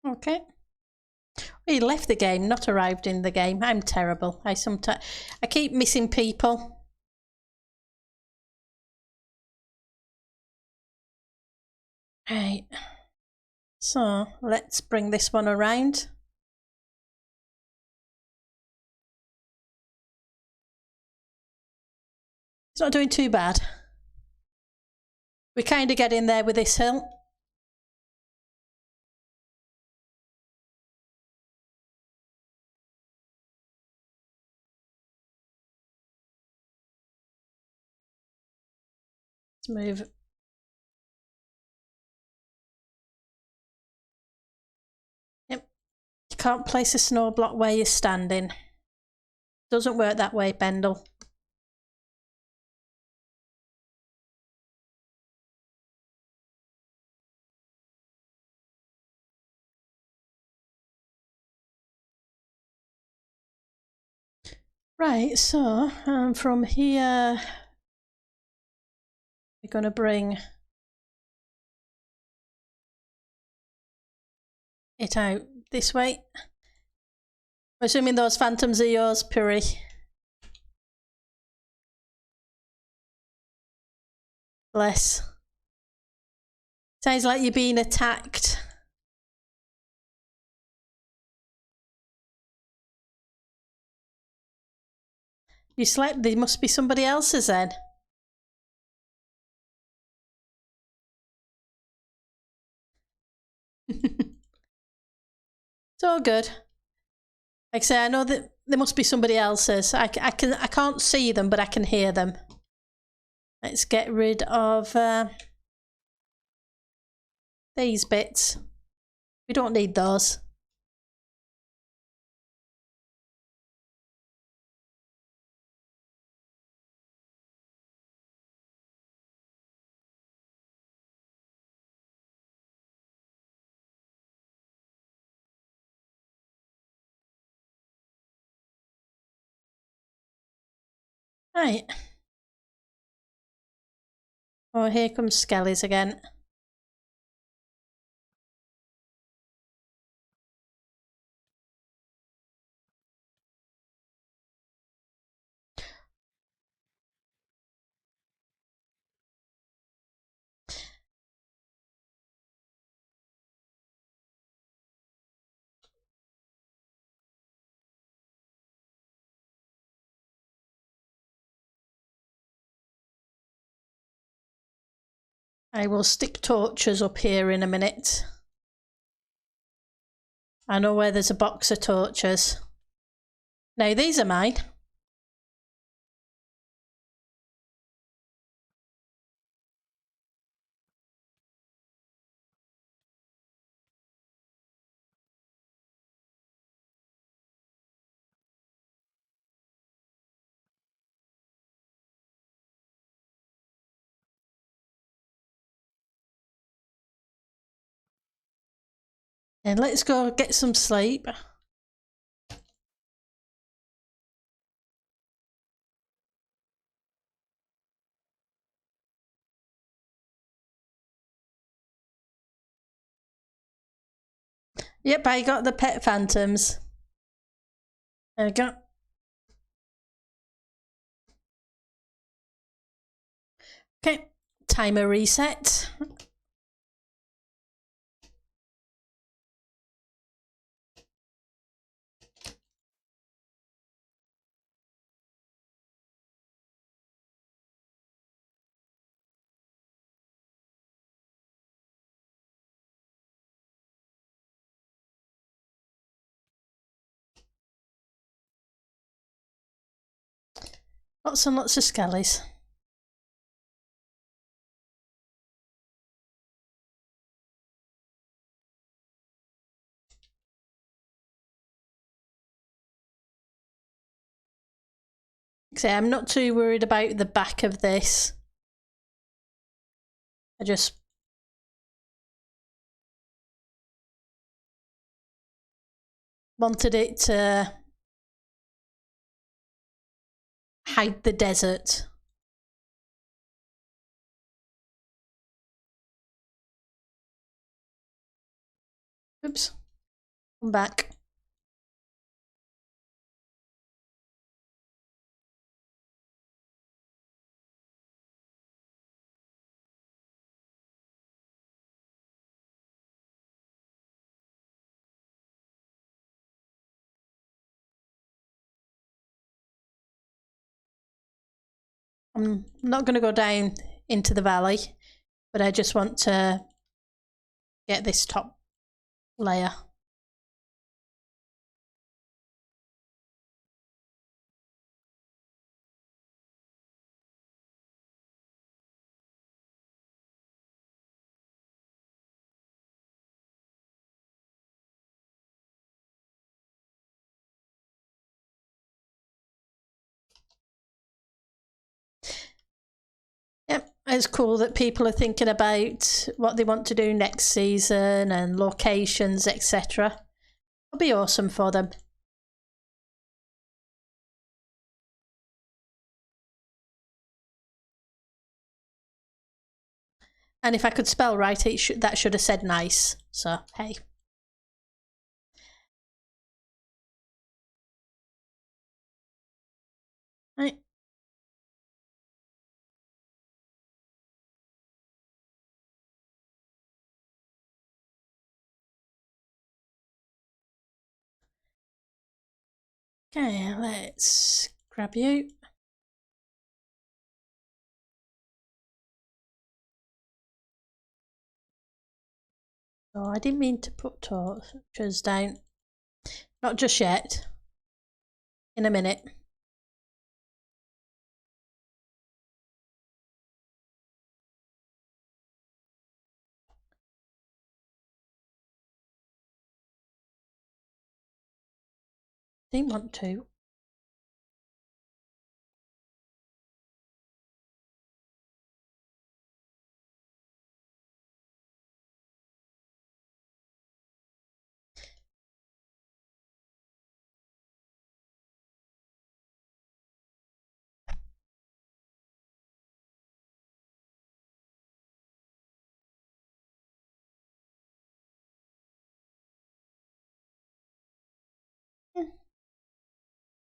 Okay. He left the game, not arrived in the game. I'm terrible. I keep missing people. Right. So let's bring this one around. It's not doing too bad. We kind of get in there with this hill. Let's move. Yep. You can't place a snow block where you're standing. Doesn't work that way, Bendel. Right, so from here we're going to bring it out this way. I'm assuming those phantoms are yours, Puri. Bless. Sounds like you're being attacked. You slept? There must be somebody else's then. It's all good. Like I say, I know that there must be somebody else's. I can't see them, but I can hear them. Let's get rid of these bits. We don't need those. Right. Oh, here comes Skellies again. I will stick torches up here in a minute. I know where there's a box of torches. Now these are mine. And let's go get some sleep. Yep, I got the pet phantoms. There we go. Okay, timer reset. Lots and lots of skellies. See, I'm not too worried about the back of this. I just wanted it to hide the desert. Oops, come back. I'm not going to go down into the valley, but I just want to get this top layer. Yep, it's cool that people are thinking about what they want to do next season and locations, etc. It'll be awesome for them. And if I could spell right, that should have said nice. So, hey. Right. Okay, let's grab you. Oh, I didn't mean to put torches down. Not just yet. In a minute. Didn't want to.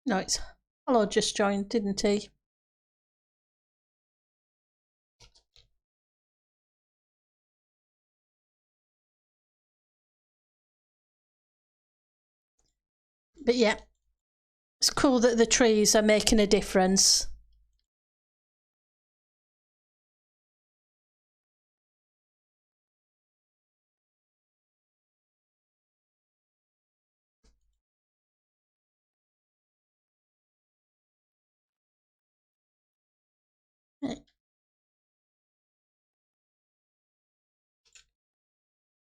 No, it's hello just joined, didn't he? But yeah, it's cool that the trees are making a difference.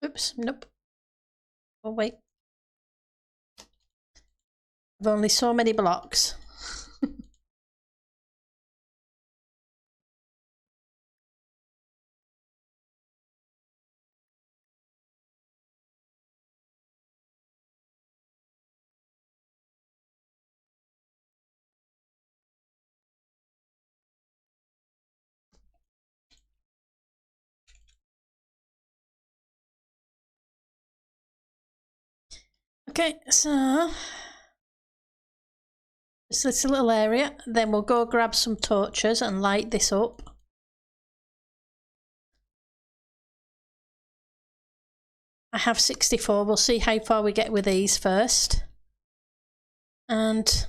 Oops, nope. Oh wait. I've only so many blocks. Okay, so this little area, then we'll go grab some torches and light this up. I have 64, we'll see how far we get with these first. And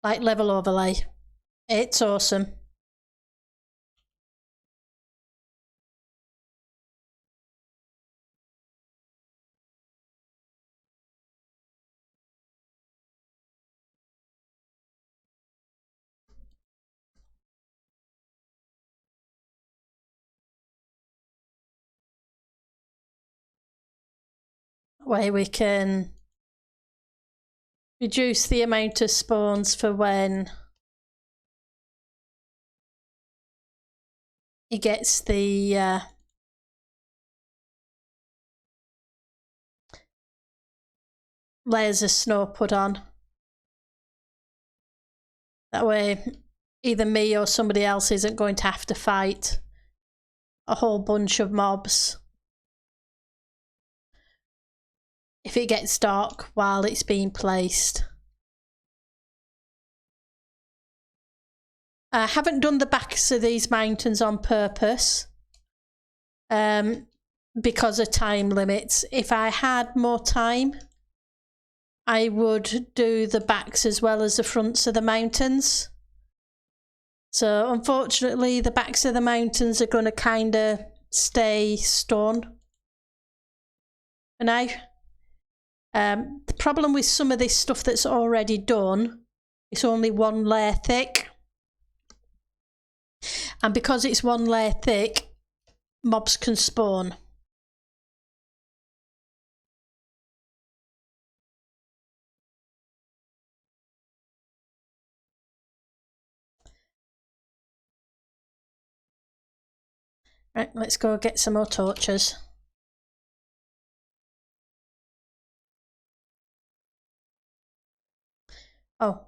light level overlay. It's awesome. Where we can reduce the amount of spawns for when he gets the layers of snow put on. That way either me or somebody else isn't going to have to fight a whole bunch of mobs if it gets dark while it's being placed. I haven't done the backs of these mountains on purpose because of time limits. If I had more time, I would do the backs as well as the fronts of the mountains. So unfortunately, the backs of the mountains are going to kind of stay stone for now. The problem with some of this stuff that's already done, it's only one layer thick. And because it's one layer thick, mobs can spawn. Right, let's go get some more torches. Oh,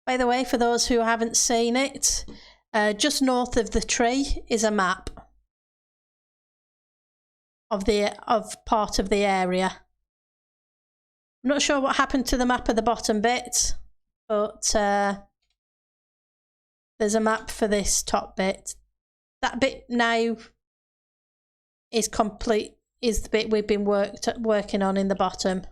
by the way, for those who haven't seen it, just north of the tree is a map of part of the area. I'm not sure what happened to the map of the bottom bit, but there's a map for this top bit. That bit now is complete, is the bit we've been working on in the bottom.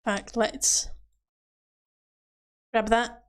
In fact, let's grab that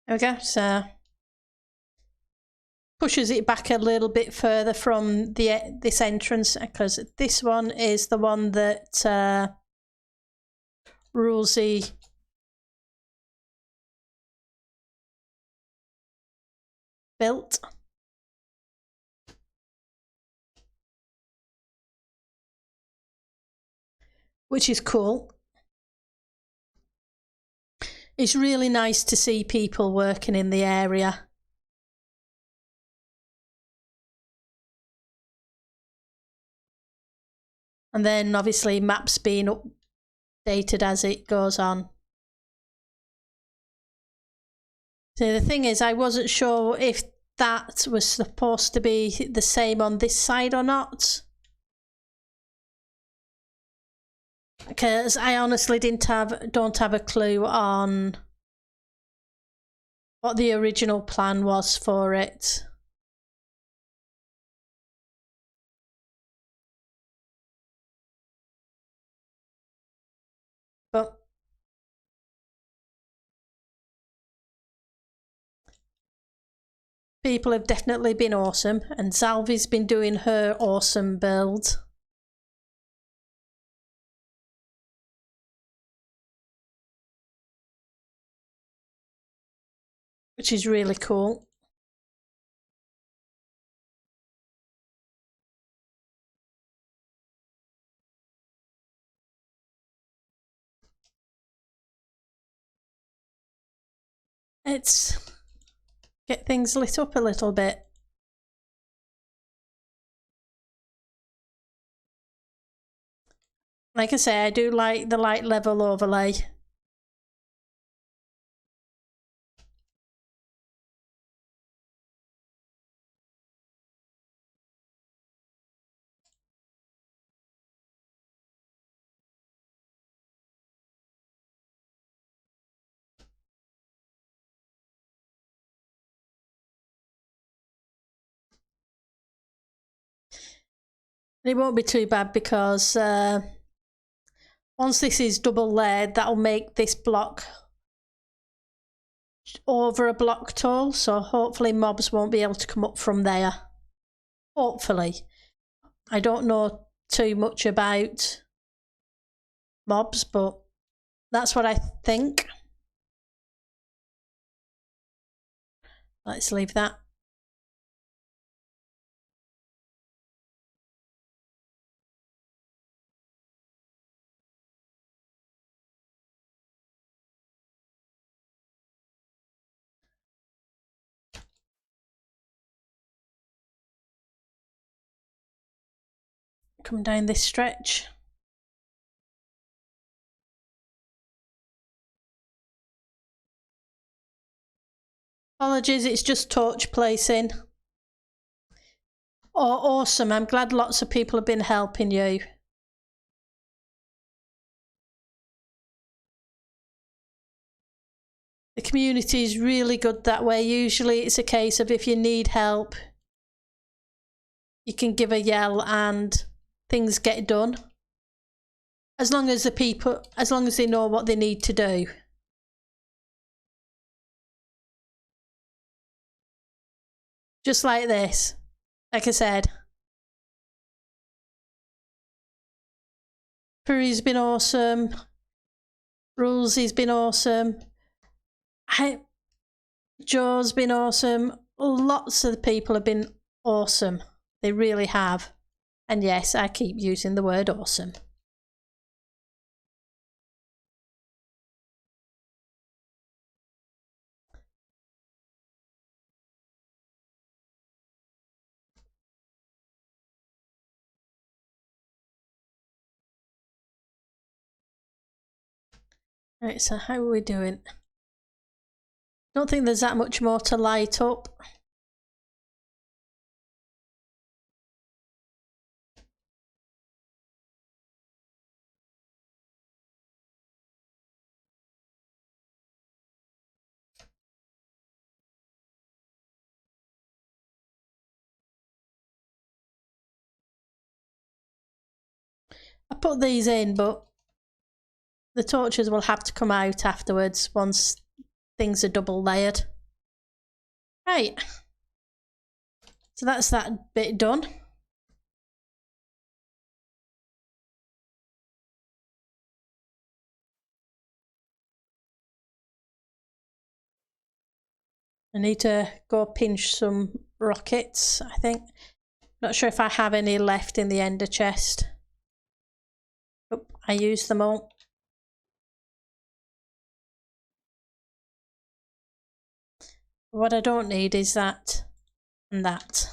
There we go. So pushes it back a little bit further from this entrance, because this one is the one that Rulesy built. Which is cool. It's really nice to see people working in the area. And then obviously maps being updated as it goes on. So the thing is, I wasn't sure if that was supposed to be the same on this side or not. Because I honestly don't have a clue on what the original plan was for it. But people have definitely been awesome, and Zalvi's been doing her awesome build. Which is really cool. It's get things lit up a little bit. Like I say, I do like the light level overlay. It won't be too bad because once this is double layered, that'll make this block over a block tall, so hopefully mobs won't be able to come up from there. Hopefully. I don't know too much about mobs, but that's what I think. Let's leave that. Come down this stretch. Apologies, it's just torch placing. Oh, awesome. I'm glad lots of people have been helping you. The community is really good that way. Usually it's a case of if you need help, you can give a yell and things get done. As long as they know what they need to do. Just like this. Like I said. Puri's been awesome. Rulesy's been awesome. Joe's been awesome. Lots of the people have been awesome. They really have. And yes, I keep using the word awesome. Right, so how are we doing? Don't think there's that much more to light up. I put these in, but the torches will have to come out afterwards once things are double layered. Right. So that's that bit done. I need to go pinch some rockets, I think. Not sure if I have any left in the ender chest. Oh, I used them all. What I don't need is that and that.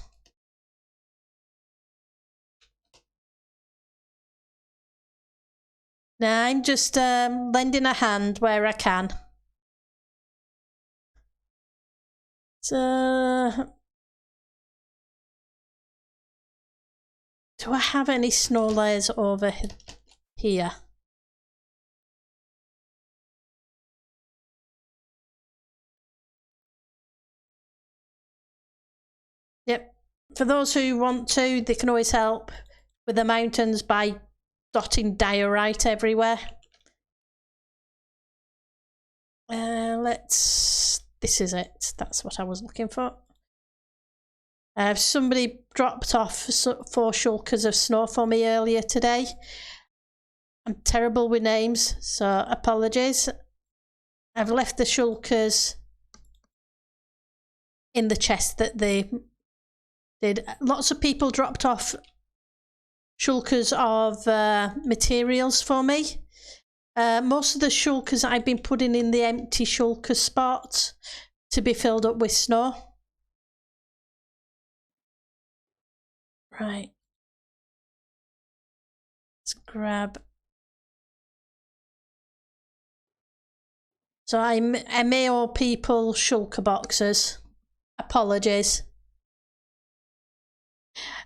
Now I'm just lending a hand where I can. So, do I have any snow layers over here? Yep. For those who want to, they can always help with the mountains by dotting diorite everywhere. This is it. That's what I was looking for. Somebody dropped off 4 shulkers of snow for me earlier today. I'm terrible with names, so apologies. I've left the shulkers in the chest that they did. Lots of people dropped off shulkers of materials for me. Most of the shulkers I've been putting in the empty shulker spots to be filled up with snow. Right. Let's grab. So I may owe people shulker boxes. Apologies.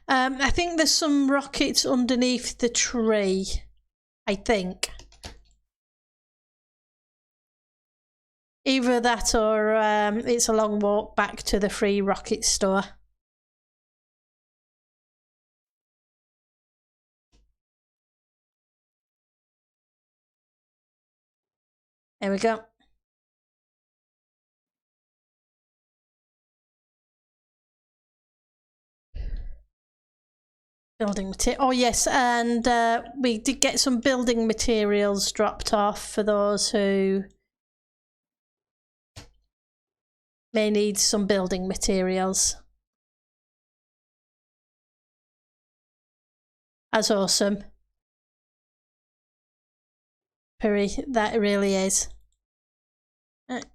I think there's some rockets underneath the tree. I think. Either that or it's a long walk back to the free rocket store. There we go. Building material. Oh yes, and we did get some building materials dropped off for those who may need some building materials. That's awesome. That really is.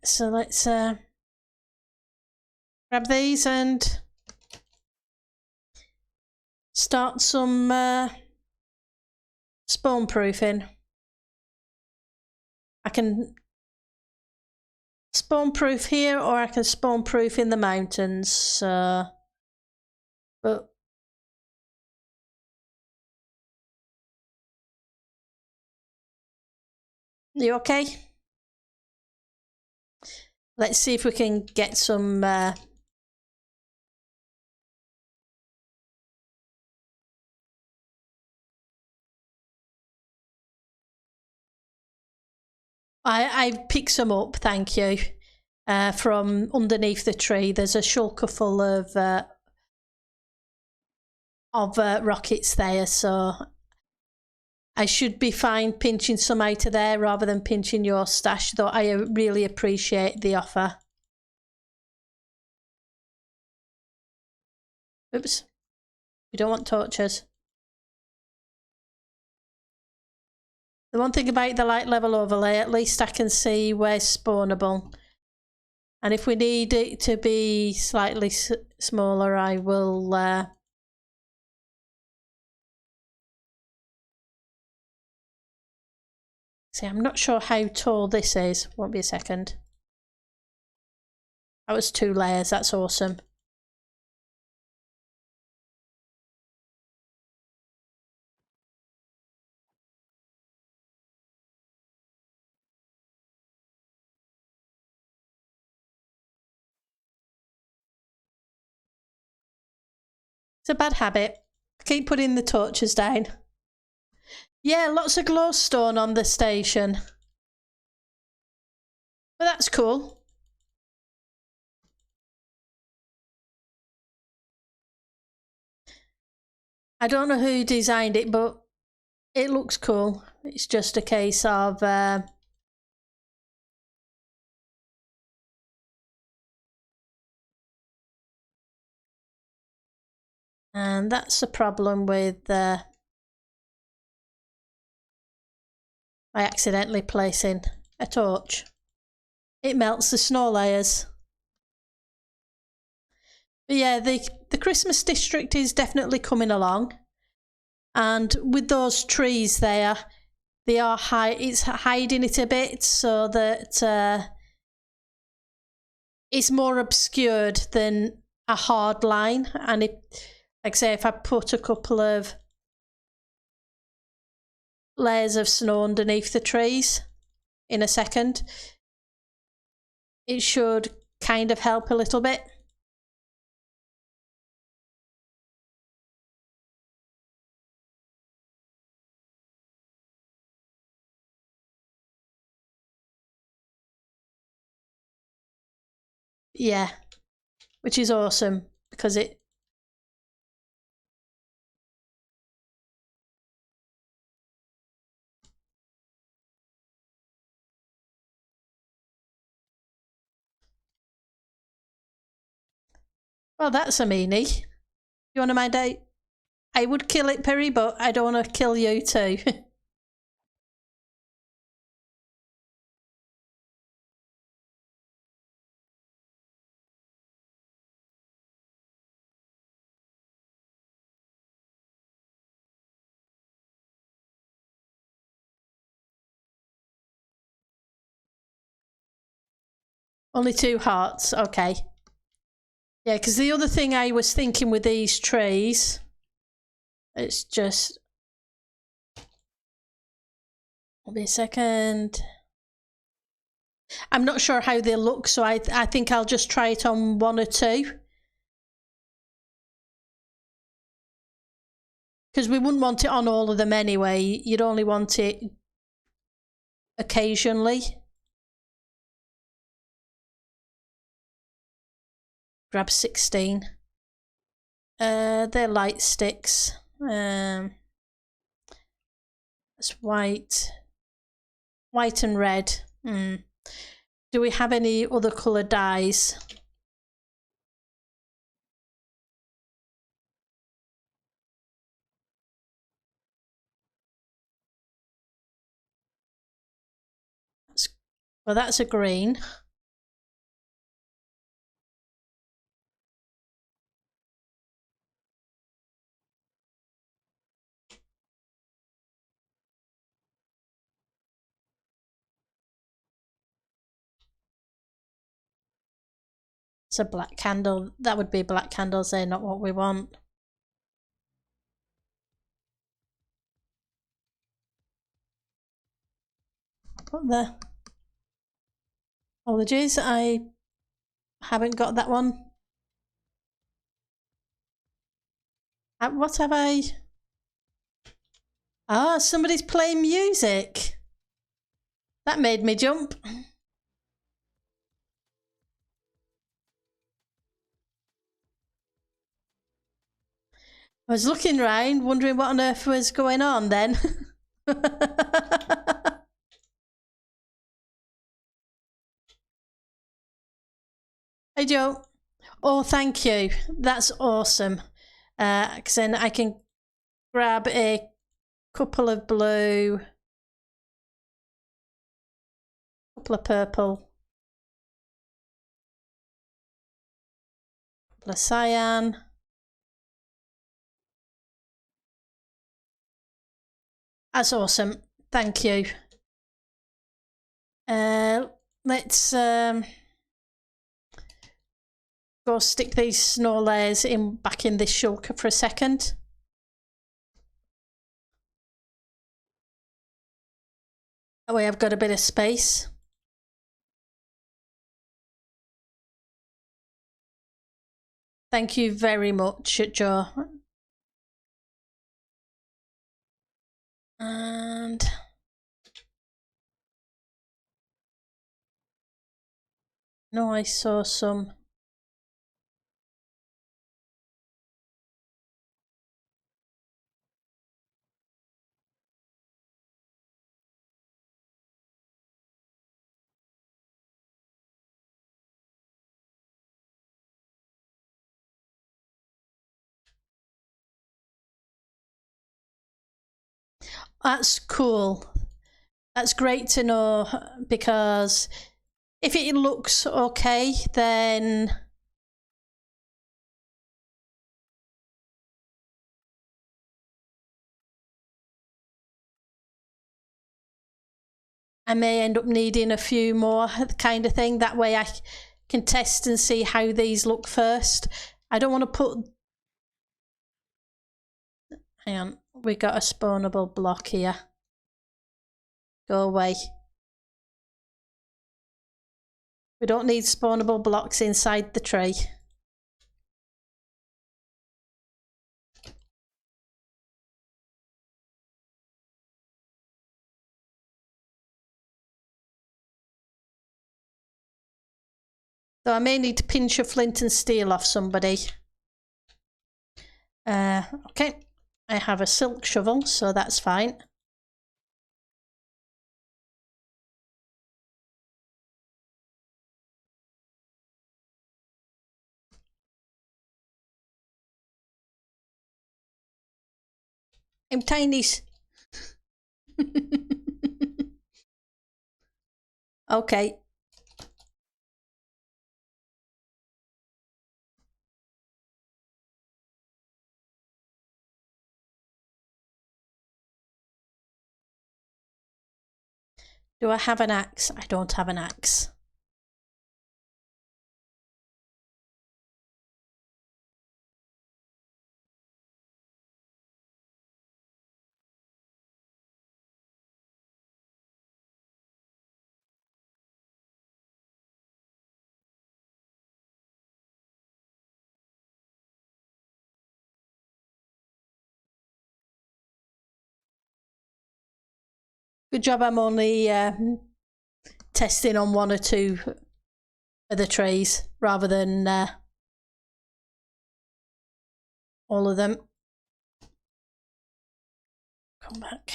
So let's grab these and start some spawn proofing. I can spawn proof here or I can spawn proof in the mountains. But you okay? Let's see if we can get some I picked some up, thank you, from underneath the tree. There's a shulker full of rockets there, so I should be fine pinching some out of there rather than pinching your stash, though I really appreciate the offer. Oops, we don't want torches. The one thing about the light level overlay, at least I can see where's spawnable. And if we need it to be slightly smaller, I will see. I'm not sure how tall this is. Won't be a second. That was 2 layers, that's awesome. It's a bad habit. Keep putting the torches down. Yeah, lots of glowstone on the station. But that's cool. I don't know who designed it, but it looks cool. It's just a case of and that's the problem with I accidentally placing a torch. It melts the snow layers. But yeah, the Christmas district is definitely coming along, and with those trees there, it's hiding it a bit so that it's more obscured than a hard line. And like I say, if I put a couple of layers of snow underneath the trees in a second, it should kind of help a little bit. Yeah, which is awesome because it well, that's a meanie. You want to mind I would kill it, Perry, but I don't want to kill you too. Only 2 hearts, okay. Yeah, because the other thing I was thinking with these trees, it's just... Hold me a second. I'm not sure how they look, so I think I'll just try it on 1 or 2. Because we wouldn't want it on all of them anyway. You'd only want it occasionally. Grab 16. They're light sticks. It's white and red. Do we have any other colour dyes? Well, that's a green. It's a black candle. That would be black candles. They're not what we want. What the? Apologies, I haven't got that one. What have I? Ah, somebody's playing music. That made me jump. I was looking round, wondering what on earth was going on then. Hey Joe. Oh, thank you. That's awesome. Because then I can grab a couple of blue, couple of purple, couple of cyan. That's awesome. Thank you. Let's go stick these snow layers back in this shulker for a second. That way I've got a bit of space. Thank you very much, Joe. And no, I saw some. That's cool. That's great to know, because if it looks okay, then I may end up needing a few more, kind of thing. That way I can test and see how these look first. I don't want to put... Hang on, we got a spawnable block here. Go away. We don't need spawnable blocks inside the tree. So I may need to pinch a flint and steel off somebody. Okay, I have a silk shovel, so that's fine. I'm tiny. Okay. Do I have an axe? I don't have an axe. Good job I'm only testing on one or two of the trays rather than all of them. Come back.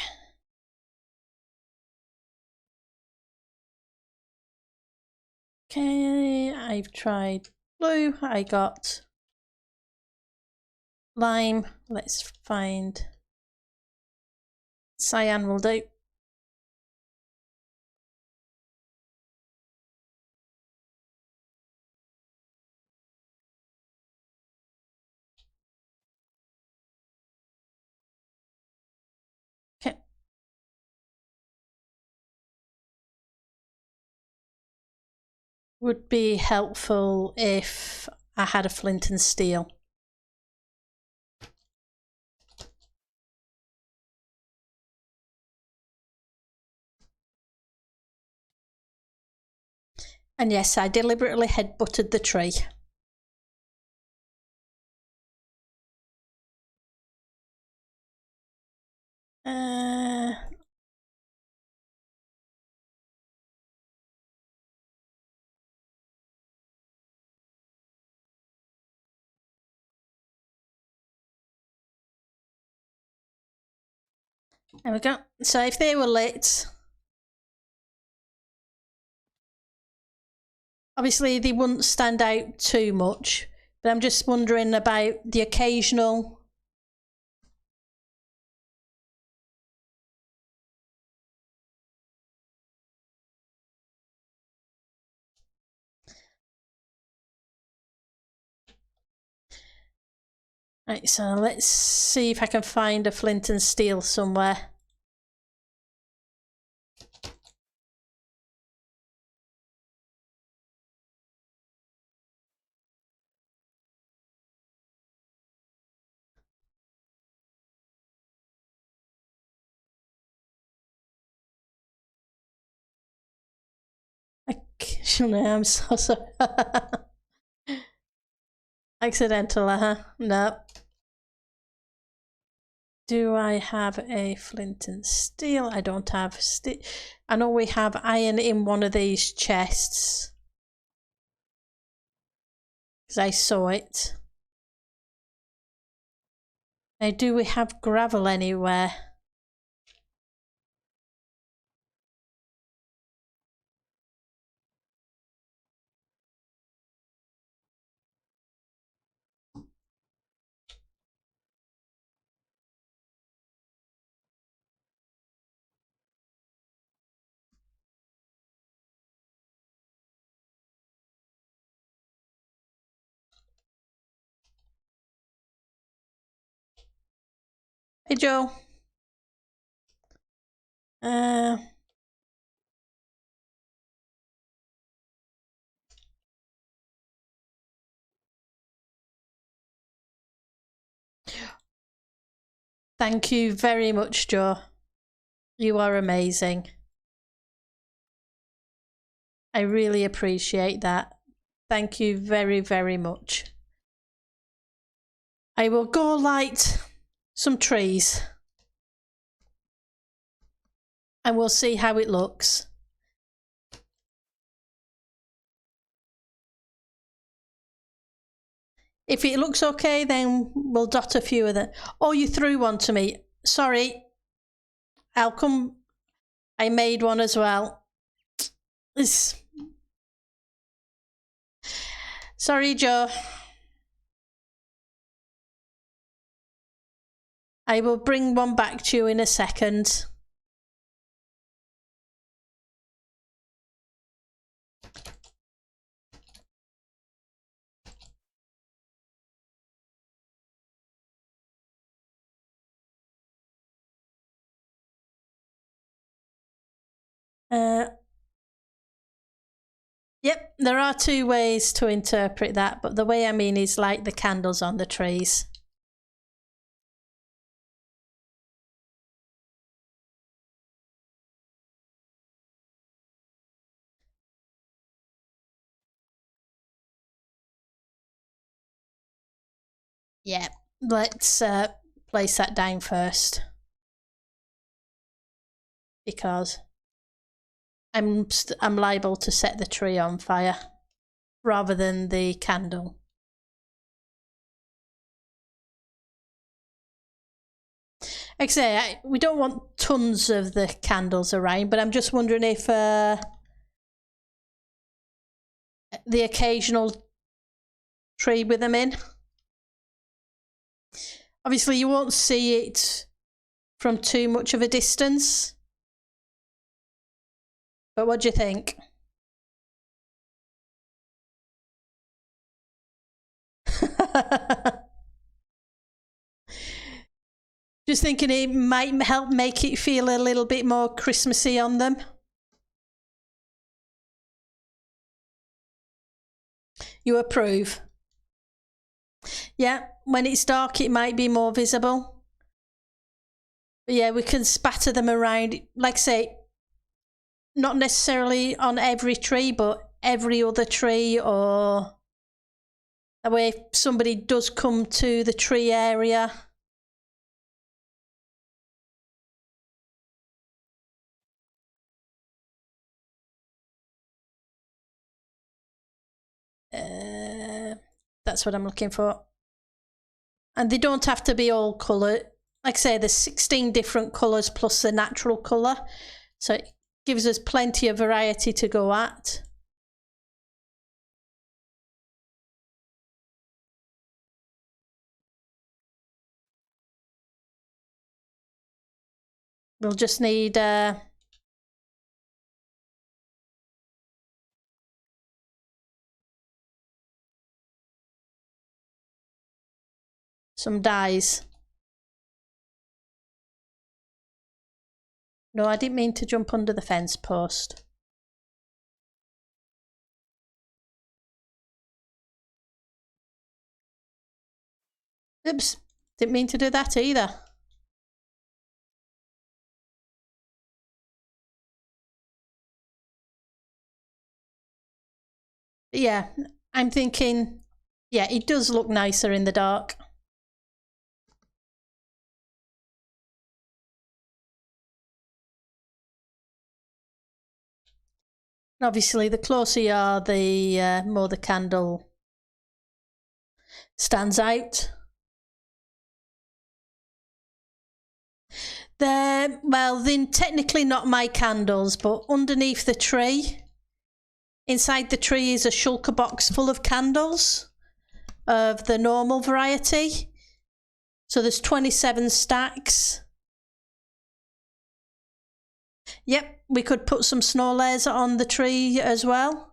Okay, I've tried blue. I got lime. Let's find cyan will do. Okay. Would be helpful if I had a flint and steel. And yes, I deliberately headbutted the tree. There we go. So if they were lit, obviously they wouldn't stand out too much, but I'm just wondering about the occasional... Right, so let's see if I can find a flint and steel somewhere. I'm so sorry. Accidental, no. Do I have a flint and steel? I don't have steel. I know we have iron in one of these chests, because I saw it. Now, do we have gravel anywhere? Hey Joe. Thank you very much, Joe. You are amazing. I really appreciate that. Thank you very, very much. I will go light some trees and we'll see how it looks. If it looks okay, then we'll dot a few of them. Oh, you threw one to me. Sorry. I'll come. I made one as well. Sorry, Joe. I will bring one back to you in a second. Yep, there are two ways to interpret that, but the way I mean is like the candles on the trees. Yeah, let's place that down first because I'm liable to set the tree on fire rather than the candle. Like I say, we don't want tons of the candles around, but I'm just wondering if the occasional tree with them in. Obviously, you won't see it from too much of a distance. But what do you think? Just thinking it might help make it feel a little bit more Christmassy on them. You approve? Yeah, when it's dark it might be more visible. But yeah, we can spatter them around, like I say, not necessarily on every tree, but every other tree, or that way if somebody does come to the tree area. That's what I'm looking for. And they don't have to be all colour. Like I say, there's 16 different colours plus the natural colour. So it gives us plenty of variety to go at. We'll just need some dyes. No, I didn't mean to jump under the fence post. Oops, didn't mean to do that either. But yeah, I'm thinking, yeah, it does look nicer in the dark. And obviously, the closer you are, the more the candle stands out. They're technically not my candles, but underneath the tree, inside the tree is a shulker box full of candles of the normal variety. So there's 27 stacks. Yep, we could put some snow layers on the tree as well.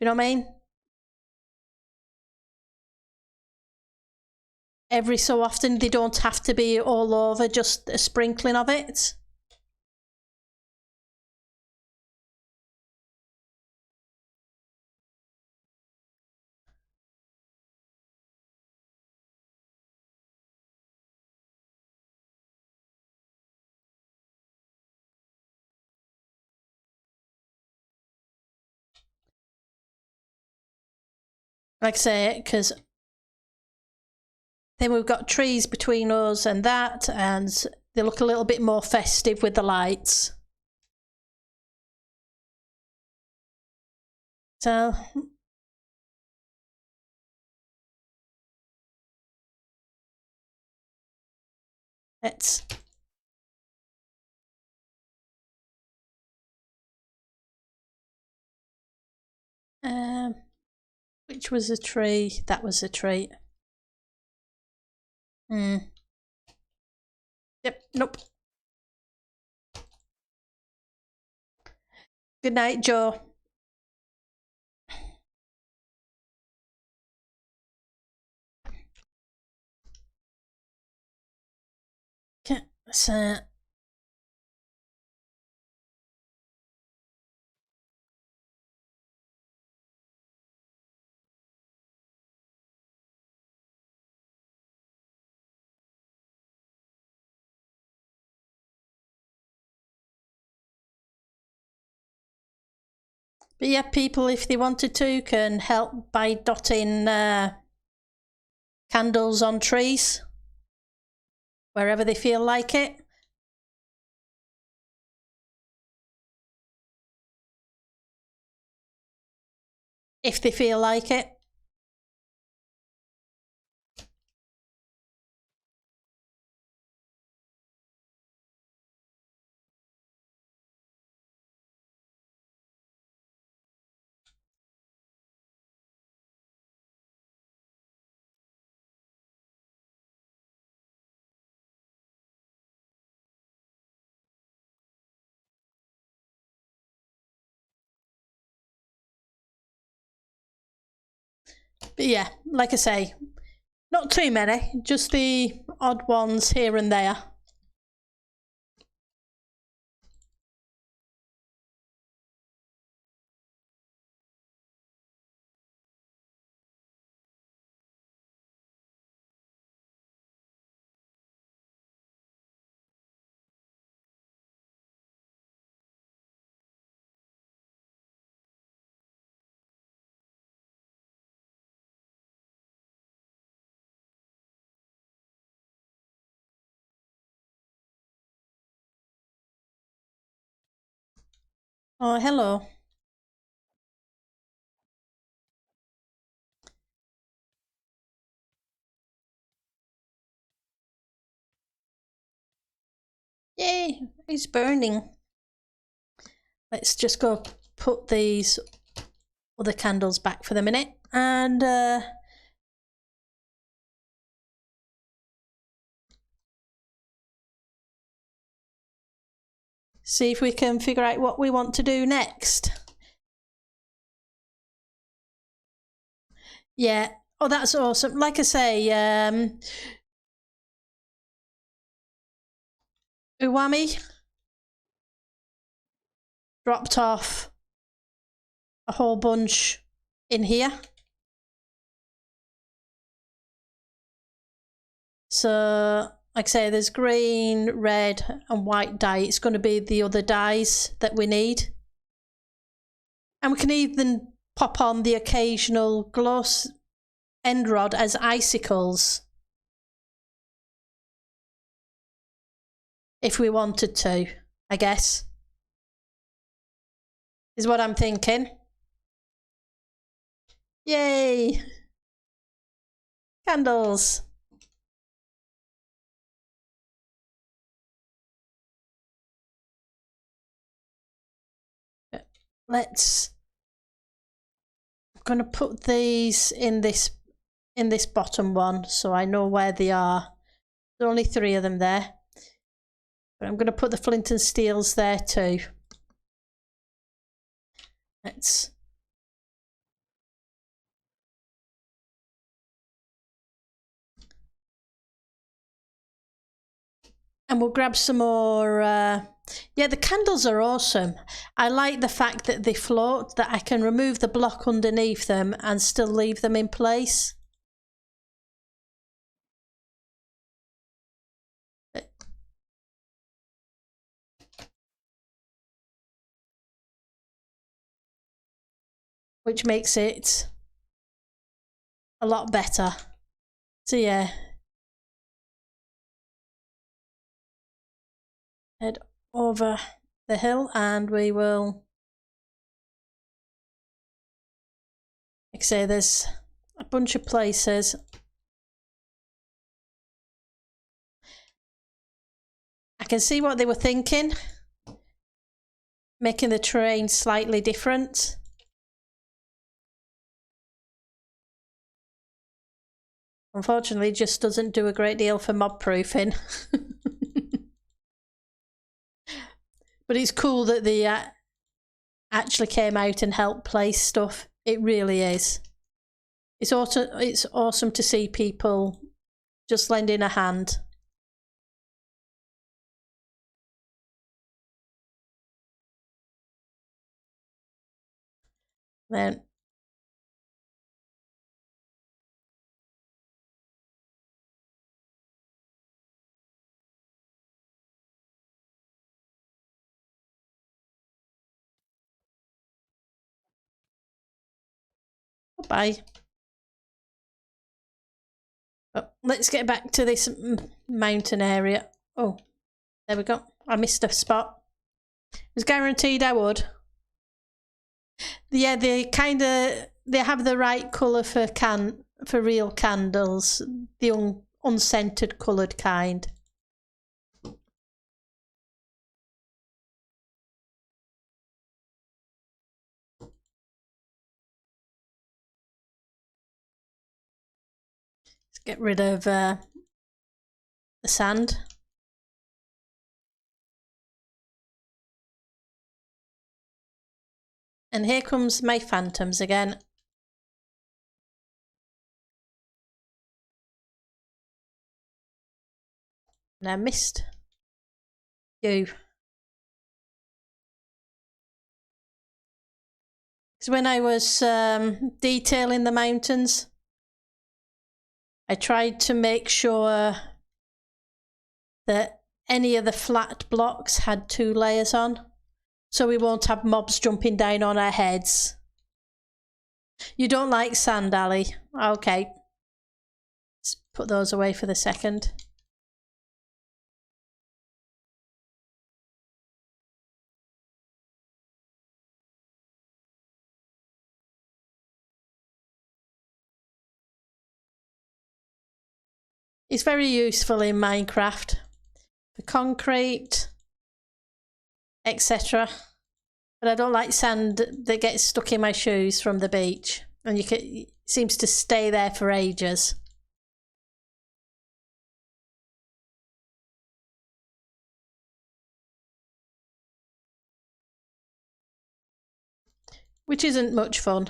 You know what I mean? Every so often, they don't have to be all over, just a sprinkling of it. Like I say, because then we've got trees between us and that, and they look a little bit more festive with the lights. So let's which was a tree? That was a tree. Yep, nope. Good night, Joe. Okay, so but yeah, people, if they wanted to, can help by dotting candles on trees wherever they feel like it. If they feel like it. But yeah, like I say, not too many, just the odd ones here and there. Oh, hello. Yay, it's burning. Let's just go put these other candles back for the minute and see if we can figure out what we want to do next. Yeah. Oh, that's awesome. Like I say, Uwami dropped off a whole bunch in here. So, like I say, there's green, red and white dye. It's going to be the other dyes that we need. And we can even pop on the occasional gloss end rod as icicles if we wanted to, I guess, is what I'm thinking. Yay! Candles. I'm going to put these in this bottom one so I know where they are. There's only 3 of them there. But I'm going to put the flint and steels there too. Let's And we'll grab some more. Yeah, the candles are awesome. I like the fact that they float, that I can remove the block underneath them and still leave them in place. Which makes it a lot better. So yeah. Head over the hill and we will, like I say, there's a bunch of places. I can see what they were thinking, making the terrain slightly different. Unfortunately, it just doesn't do a great deal for mob proofing. But it's cool that they actually came out and helped place stuff. It really is. It's awesome to see people just lending a hand. Then bye. But let's get back to this mountain area. Oh, there we go. I missed a spot. It was guaranteed I would. Yeah, they have the right colour for real candles, the unscented coloured kind. Let's get rid of the sand. And here comes my phantoms again. And I missed you. Because when I was detailing the mountains, I tried to make sure that any of the flat blocks had 2 layers on, so we won't have mobs jumping down on our heads. You don't like sand, Ali? Okay. Let's put those away for the second. It's very useful in Minecraft for concrete, etc. But I don't like sand that gets stuck in my shoes from the beach, and it seems to stay there for ages. Which isn't much fun.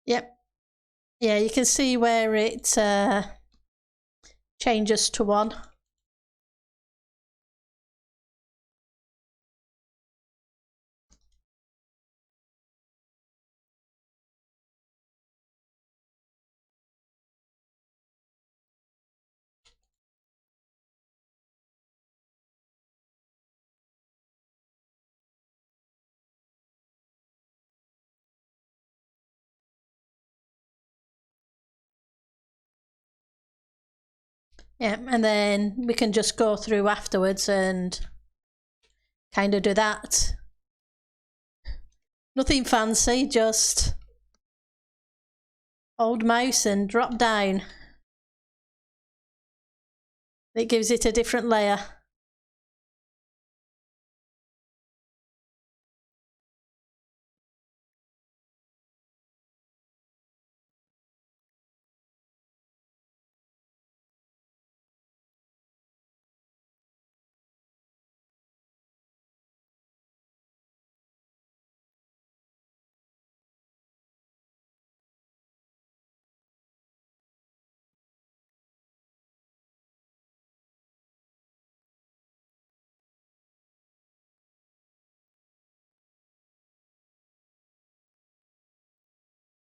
Yep. Yeah, you can see where it changes to 1. Yeah, and then we can just go through afterwards and kind of do that. Nothing fancy, just hold mouse and drop down. It gives it a different layer.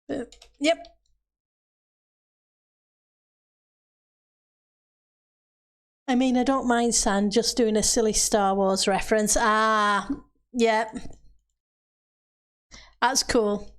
Yep. I mean, I don't mind San just doing a silly Star Wars reference. Ah, yeah. That's cool.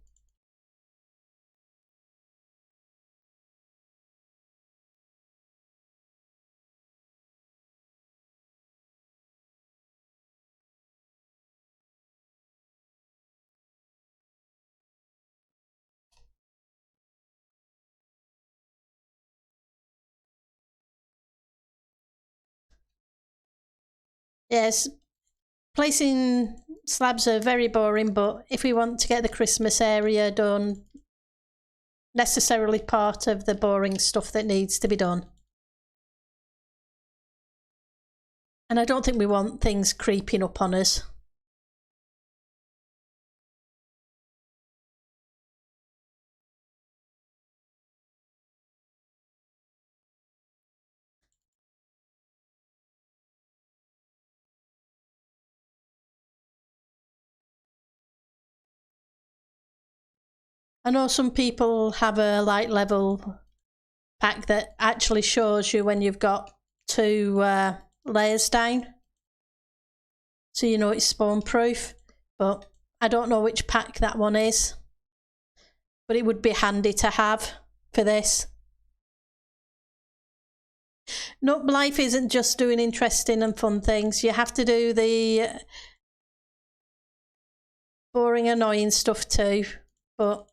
Yes, placing slabs are very boring, but if we want to get the Christmas area done, necessarily part of the boring stuff that needs to be done. And I don't think we want things creeping up on us. I know some people have a light level pack that actually shows you when you've got 2 layers down, so you know it's spawn proof, but I don't know which pack that one is, but it would be handy to have for this. No, life isn't just doing interesting and fun things. You have to do the boring, annoying stuff too, but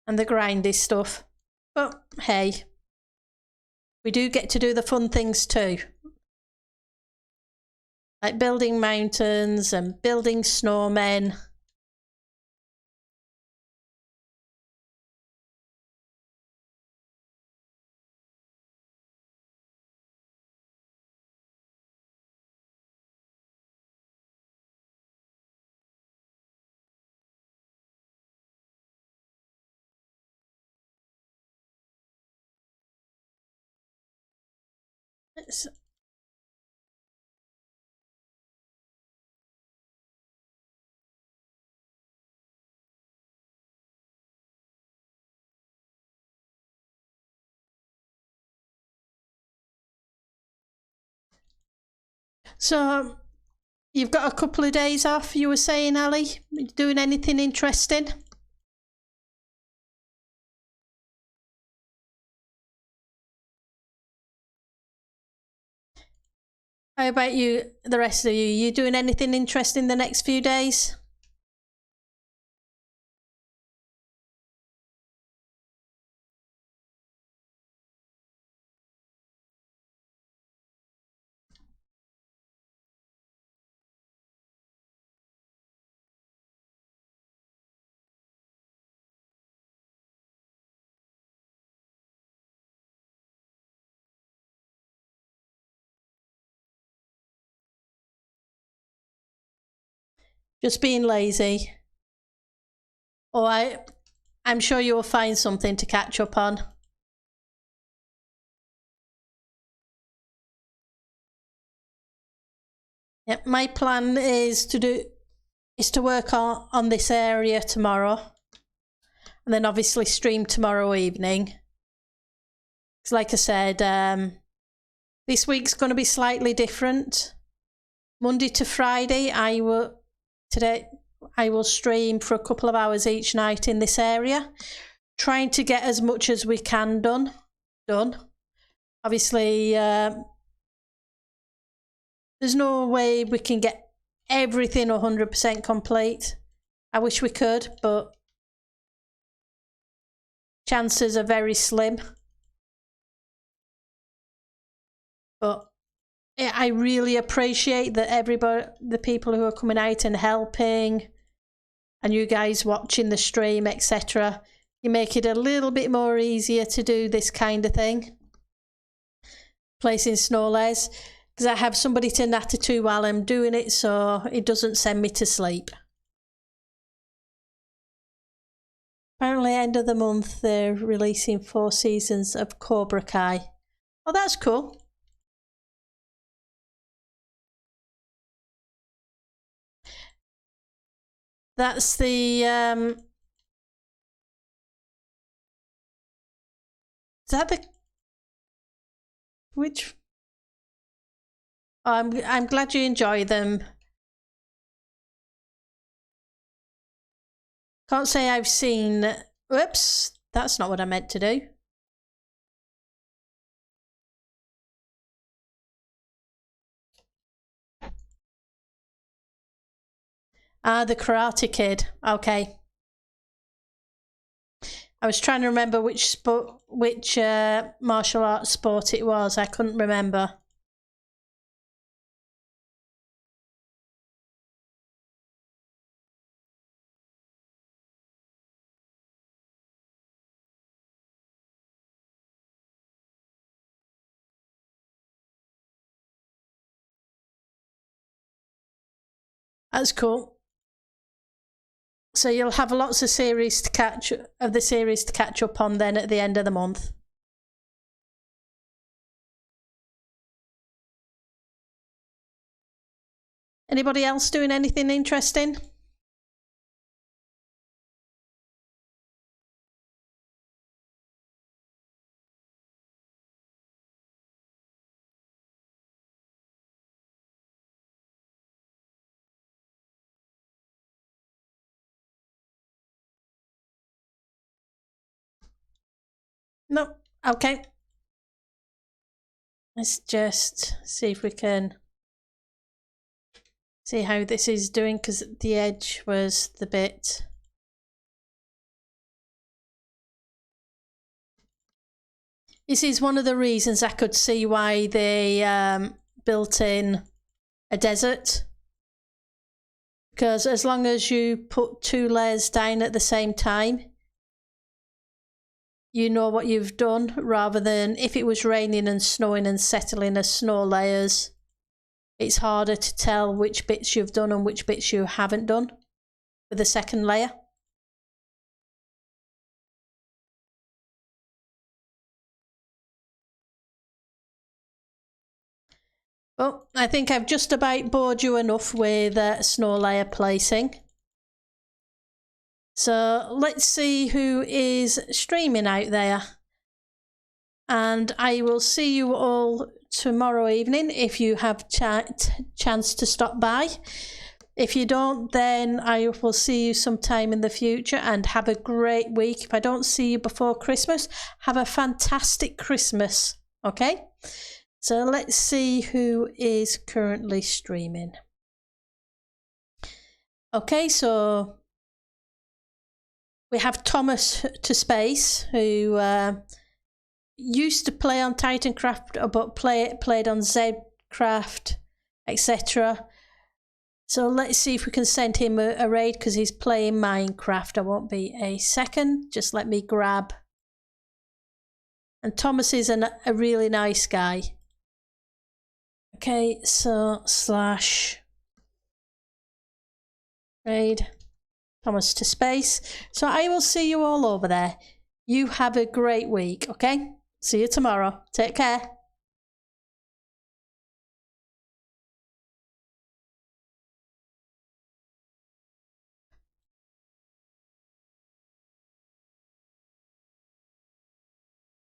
and the grindy stuff. But hey, we do get to do the fun things too, like building mountains and building snowmen. So you've got a couple of days off, you were saying, Ali? Doing anything interesting? How about you, the rest of you? You doing anything interesting the next few days? Just being lazy? Or I'm sure you'll find something to catch up on. Yep, my plan is to work on this area tomorrow, and then obviously stream tomorrow evening. Because like I said, this week's going to be slightly different. Monday to Friday, I will stream for a couple of hours each night in this area, trying to get as much as we can done. Obviously, there's no way we can get everything 100% complete. I wish we could, but chances are very slim. But I really appreciate that everybody, the people who are coming out and helping, and you guys watching the stream, etc. You make it a little bit more easier to do this kind of thing. Placing snow layers, because I have somebody to natter to while I'm doing it, so it doesn't send me to sleep. Apparently, end of the month, they're releasing 4 seasons of Cobra Kai. Oh, that's cool. That's the is that the which? Oh, I'm glad you enjoy them. Can't say I've seen. Whoops, that's not what I meant to do. Ah, the Karate Kid. Okay. I was trying to remember which martial arts sport it was. I couldn't remember. That's cool. So you'll have lots of series to catch up on then at the end of the month. Anybody else doing anything interesting? No. Okay. Let's just see if we can see how this is doing, because the edge was the bit. This is one of the reasons I could see why they built in a desert, because as long as you put 2 layers down at the same time, you know what you've done, rather than if it was raining and snowing and settling as snow layers, it's harder to tell which bits you've done and which bits you haven't done with the second layer. Well, I think I've just about bored you enough with snow layer placing. So let's see who is streaming out there. And I will see you all tomorrow evening if you have chance to stop by. If you don't, then I will see you sometime in the future, and have a great week. If I don't see you before Christmas, have a fantastic Christmas, okay? So let's see who is currently streaming. Okay, so we have Thomas to Space, who used to play on Titancraft, but played on Zcraft, etc. So let's see if we can send him a raid, because he's playing Minecraft. I won't be a second. Just let me grab. And Thomas is a really nice guy. Okay, so / raid Thomas to Space. So I will see you all over there. You have a great week, okay? See you tomorrow. Take care.